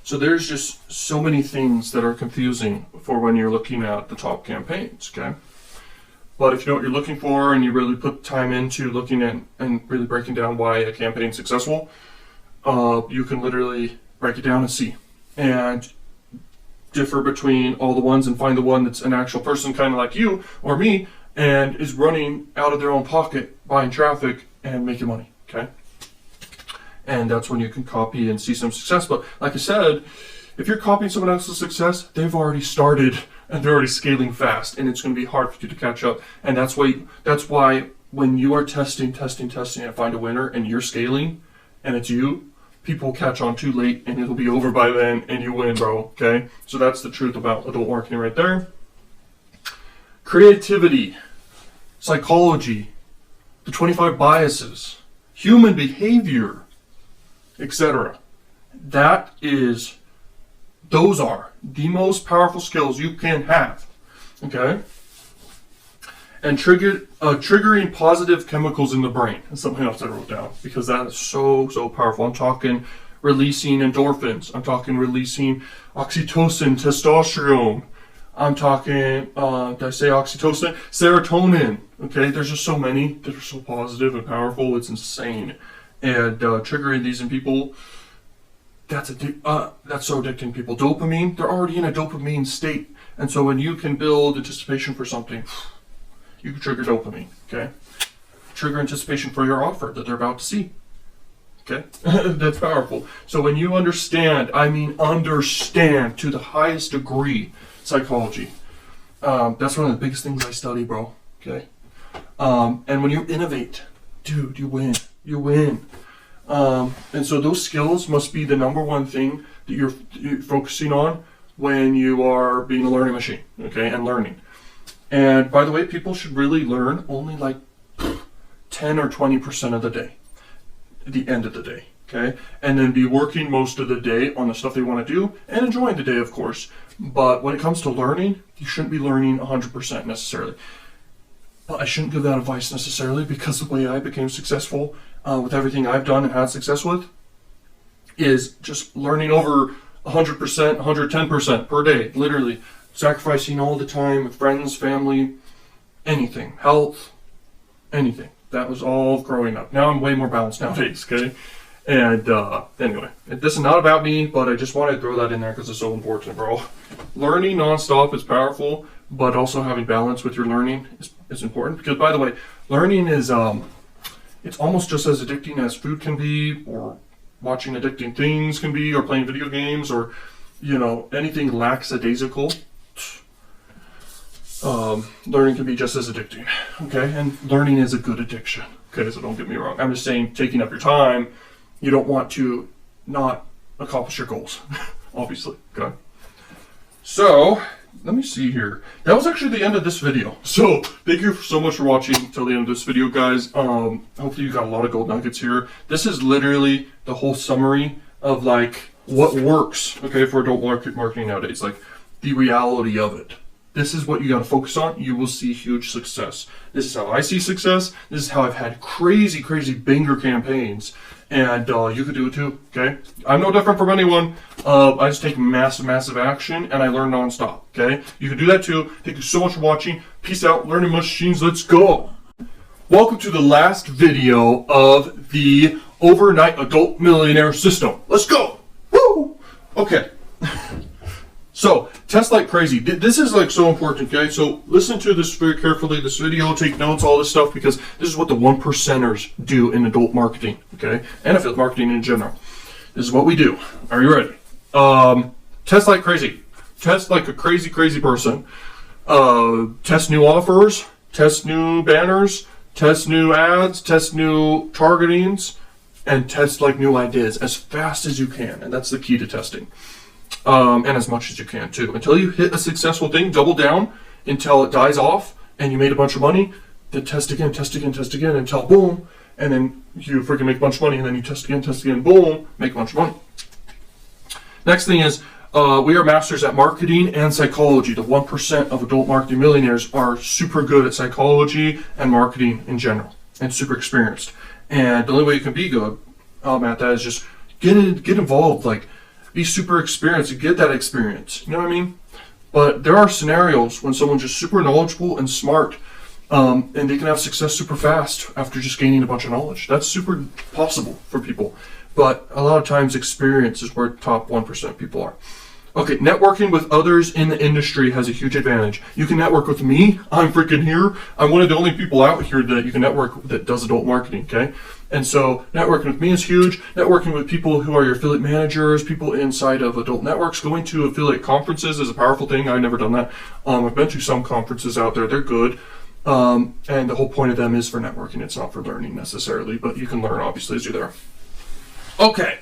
Speaker 1: So there's just so many things that are confusing for when you're looking at the top campaigns. Okay. But if you know what you're looking for and you really put time into looking at and really breaking down why a campaign is successful, you can literally break it down and see and differ between all the ones and find the one that's an actual person kind of like you or me and is running out of their own pocket, buying traffic and making money, okay? And that's when you can copy and see some success. But like I said, if you're copying someone else's success, they've already started and they're already scaling fast, and it's going to be hard for you to catch up. And that's why when you are testing and find a winner and you're scaling and it's you, people will catch on too late and it'll be over by then and you win, bro. Okay? So that's the truth about adult marketing right there. Creativity, psychology, the 25 biases, human behavior, etc. Those are the most powerful skills you can have, okay? And triggering positive chemicals in the brain is something else I wrote down because that is so powerful. I'm talking releasing endorphins. I'm talking releasing oxytocin, testosterone. I'm talking, did I say oxytocin? Serotonin, okay? There's just so many that are so positive and powerful. It's insane. And triggering these in people, that's so addicting people. Dopamine, they're already in a dopamine state. And so when you can build anticipation for something, you can trigger dopamine, okay? Trigger anticipation for your offer that they're about to see, okay? That's powerful. So when you understand to the highest degree psychology, that's one of the biggest things I study, bro, okay? And when you innovate, dude, you win. And so those skills must be the number one thing that you're focusing on when you are being a learning machine, okay, and learning. And by the way, people should really learn only like 10 or 20% of the day, at the end of the day, okay? And then be working most of the day on the stuff they want to do and enjoying the day, of course. But when it comes to learning, you shouldn't be learning 100% necessarily. But I shouldn't give that advice necessarily because the way I became successful with everything I've done and had success with is just learning over 100%, 110% per day, literally. Sacrificing all the time with friends, family, anything, health, anything. That was all growing up. Now I'm way more balanced nowadays, okay? And anyway, this is not about me, but I just wanted to throw that in there because it's so important, bro. Learning nonstop is powerful, but also having balance with your learning is important. Because, by the way, learning is it's almost just as addicting as food can be, or watching addicting things can be, or playing video games, or, you know, anything lackadaisical. Learning can be just as addicting, okay? And learning is a good addiction, okay? So don't get me wrong. I'm just saying, taking up your time, you don't want to not accomplish your goals, obviously, okay? So, let me see here. That was actually the end of this video. So, thank you so much for watching till the end of this video, guys. Hopefully you got a lot of gold nuggets here. This is literally the whole summary of, like, what works, okay, for adult marketing nowadays. Like, the reality of it. This is what you got to focus on. You will see huge success. This is how I see success. This is how I've had crazy, crazy banger campaigns. And you could do it too, okay? I'm no different from anyone. I just take massive, massive action, and I learn nonstop, okay? You can do that too. Thank you so much for watching. Peace out, learning machines. Let's go. Welcome to the last video of the overnight adult millionaire system. Let's go. Woo! Okay. So, test like crazy. This is like so important, okay? So, listen to this very carefully, this video, take notes, all this stuff, because this is what the 1%ers do in adult marketing, okay? And affiliate marketing in general. This is what we do. Are you ready? Test like crazy. Test like a crazy, crazy person. Test new offers, test new banners, test new ads, test new targetings, and test like new ideas as fast as you can. And that's the key to testing. And as much as you can too. Until you hit a successful thing, double down until it dies off and you made a bunch of money, then test again until boom, and then you freaking make a bunch of money, and then you test again, boom, make a bunch of money. Next thing is, we are masters at marketing and psychology. The 1% of adult marketing millionaires are super good at psychology and marketing in general, and super experienced. And the only way you can be good at that is just get involved, like, be super experienced and get that experience. You know what I mean? But there are scenarios when someone's just super knowledgeable and smart, and they can have success super fast after just gaining a bunch of knowledge. That's super possible for people. But a lot of times experience is where top 1% people are. Okay, networking with others in the industry has a huge advantage. You can network with me. I'm freaking here. I'm one of the only people out here that you can network with that does adult marketing, okay? And so networking with me is huge. Networking with people who are your affiliate managers, people inside of adult networks, going to affiliate conferences is a powerful thing. I've never done that. I've been to some conferences out there. They're good. And the whole point of them is for networking. It's not for learning necessarily, but you can learn obviously as you're there. Okay.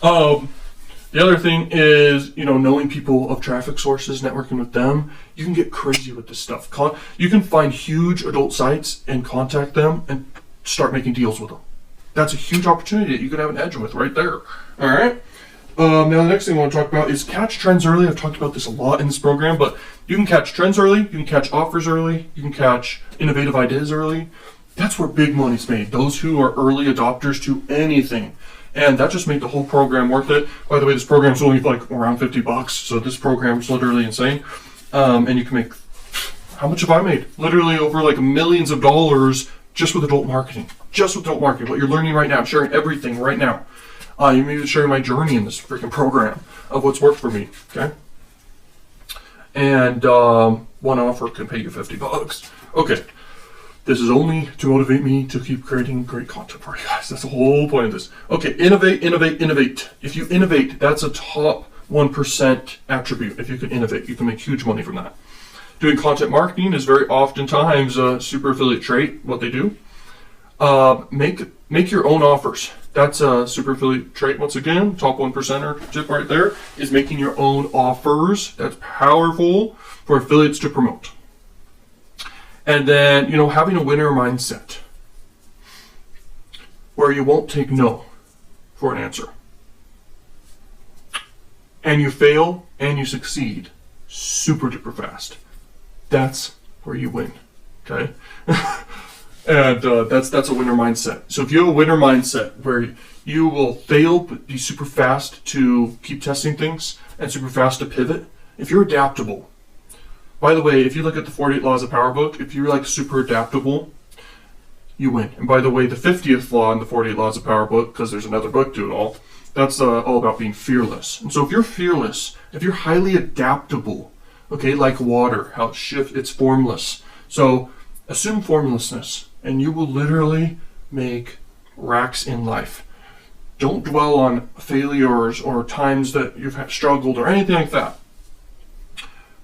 Speaker 1: The other thing is, knowing people of traffic sources, networking with them. You can get crazy with this stuff. You can find huge adult sites and contact them and start making deals with them. That's a huge opportunity that you can have an edge with right there. All right. Now the next thing I want to talk about is catch trends early. I've talked about this a lot in this program, but you can catch trends early. You can catch offers early. You can catch innovative ideas early. That's where big money's made. Those who are early adopters to anything. And that just made the whole program worth it. By the way, this program's only like around $50, so this program's literally insane. And you can make, how much have I made? Literally over like millions of dollars just with adult marketing. Just with adult marketing, what you're learning right now, sharing everything right now. You may be sharing my journey in this freaking program of what's worked for me, okay? And one offer can pay you $50. Okay. This is only to motivate me to keep creating great content for you guys. That's the whole point of this. Okay, innovate, innovate, innovate. If you innovate, that's a top 1% attribute. If you can innovate, you can make huge money from that. Doing content marketing is very oftentimes a super affiliate trait, what they do. Make your own offers. That's a super affiliate trait. Once again, top 1%er tip right there is making your own offers. That's powerful for affiliates to promote. And then, having a winner mindset where you won't take no for an answer. And you fail and you succeed super duper fast. That's where you win, okay? And that's a winner mindset. So if you have a winner mindset where you will fail but be super fast to keep testing things and super fast to pivot, if you're adaptable. By the way, if you look at the 48 Laws of Power book, if you're like super adaptable, you win. And by the way, the 50th law in the 48 Laws of Power book, because there's another book to it all, that's all about being fearless. And so if you're fearless, if you're highly adaptable, okay, like water, how it shifts, it's formless. So assume formlessness, and you will literally make racks in life. Don't dwell on failures or times that you've struggled or anything like that.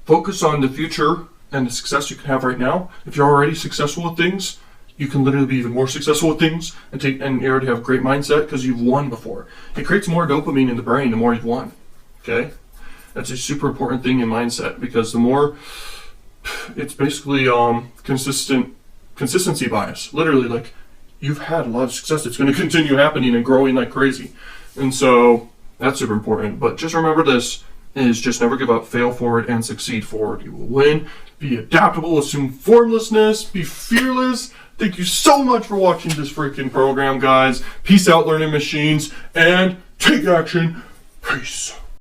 Speaker 1: Focus on the future and the success you can have right now. If you're already successful with things, you can literally be even more successful with things and you already have a great mindset because you've won before. It creates more dopamine in the brain the more you've won. Okay? That's a super important thing in mindset, because the more, it's basically consistency bias. Literally, like, you've had a lot of success. It's going to continue happening and growing like crazy. And so that's super important. But just remember this, is just never give up, fail forward, and succeed forward. You will win. Be adaptable, assume formlessness, be fearless. Thank you so much for watching this freaking program, guys. Peace out, learning machines, and take action. Peace.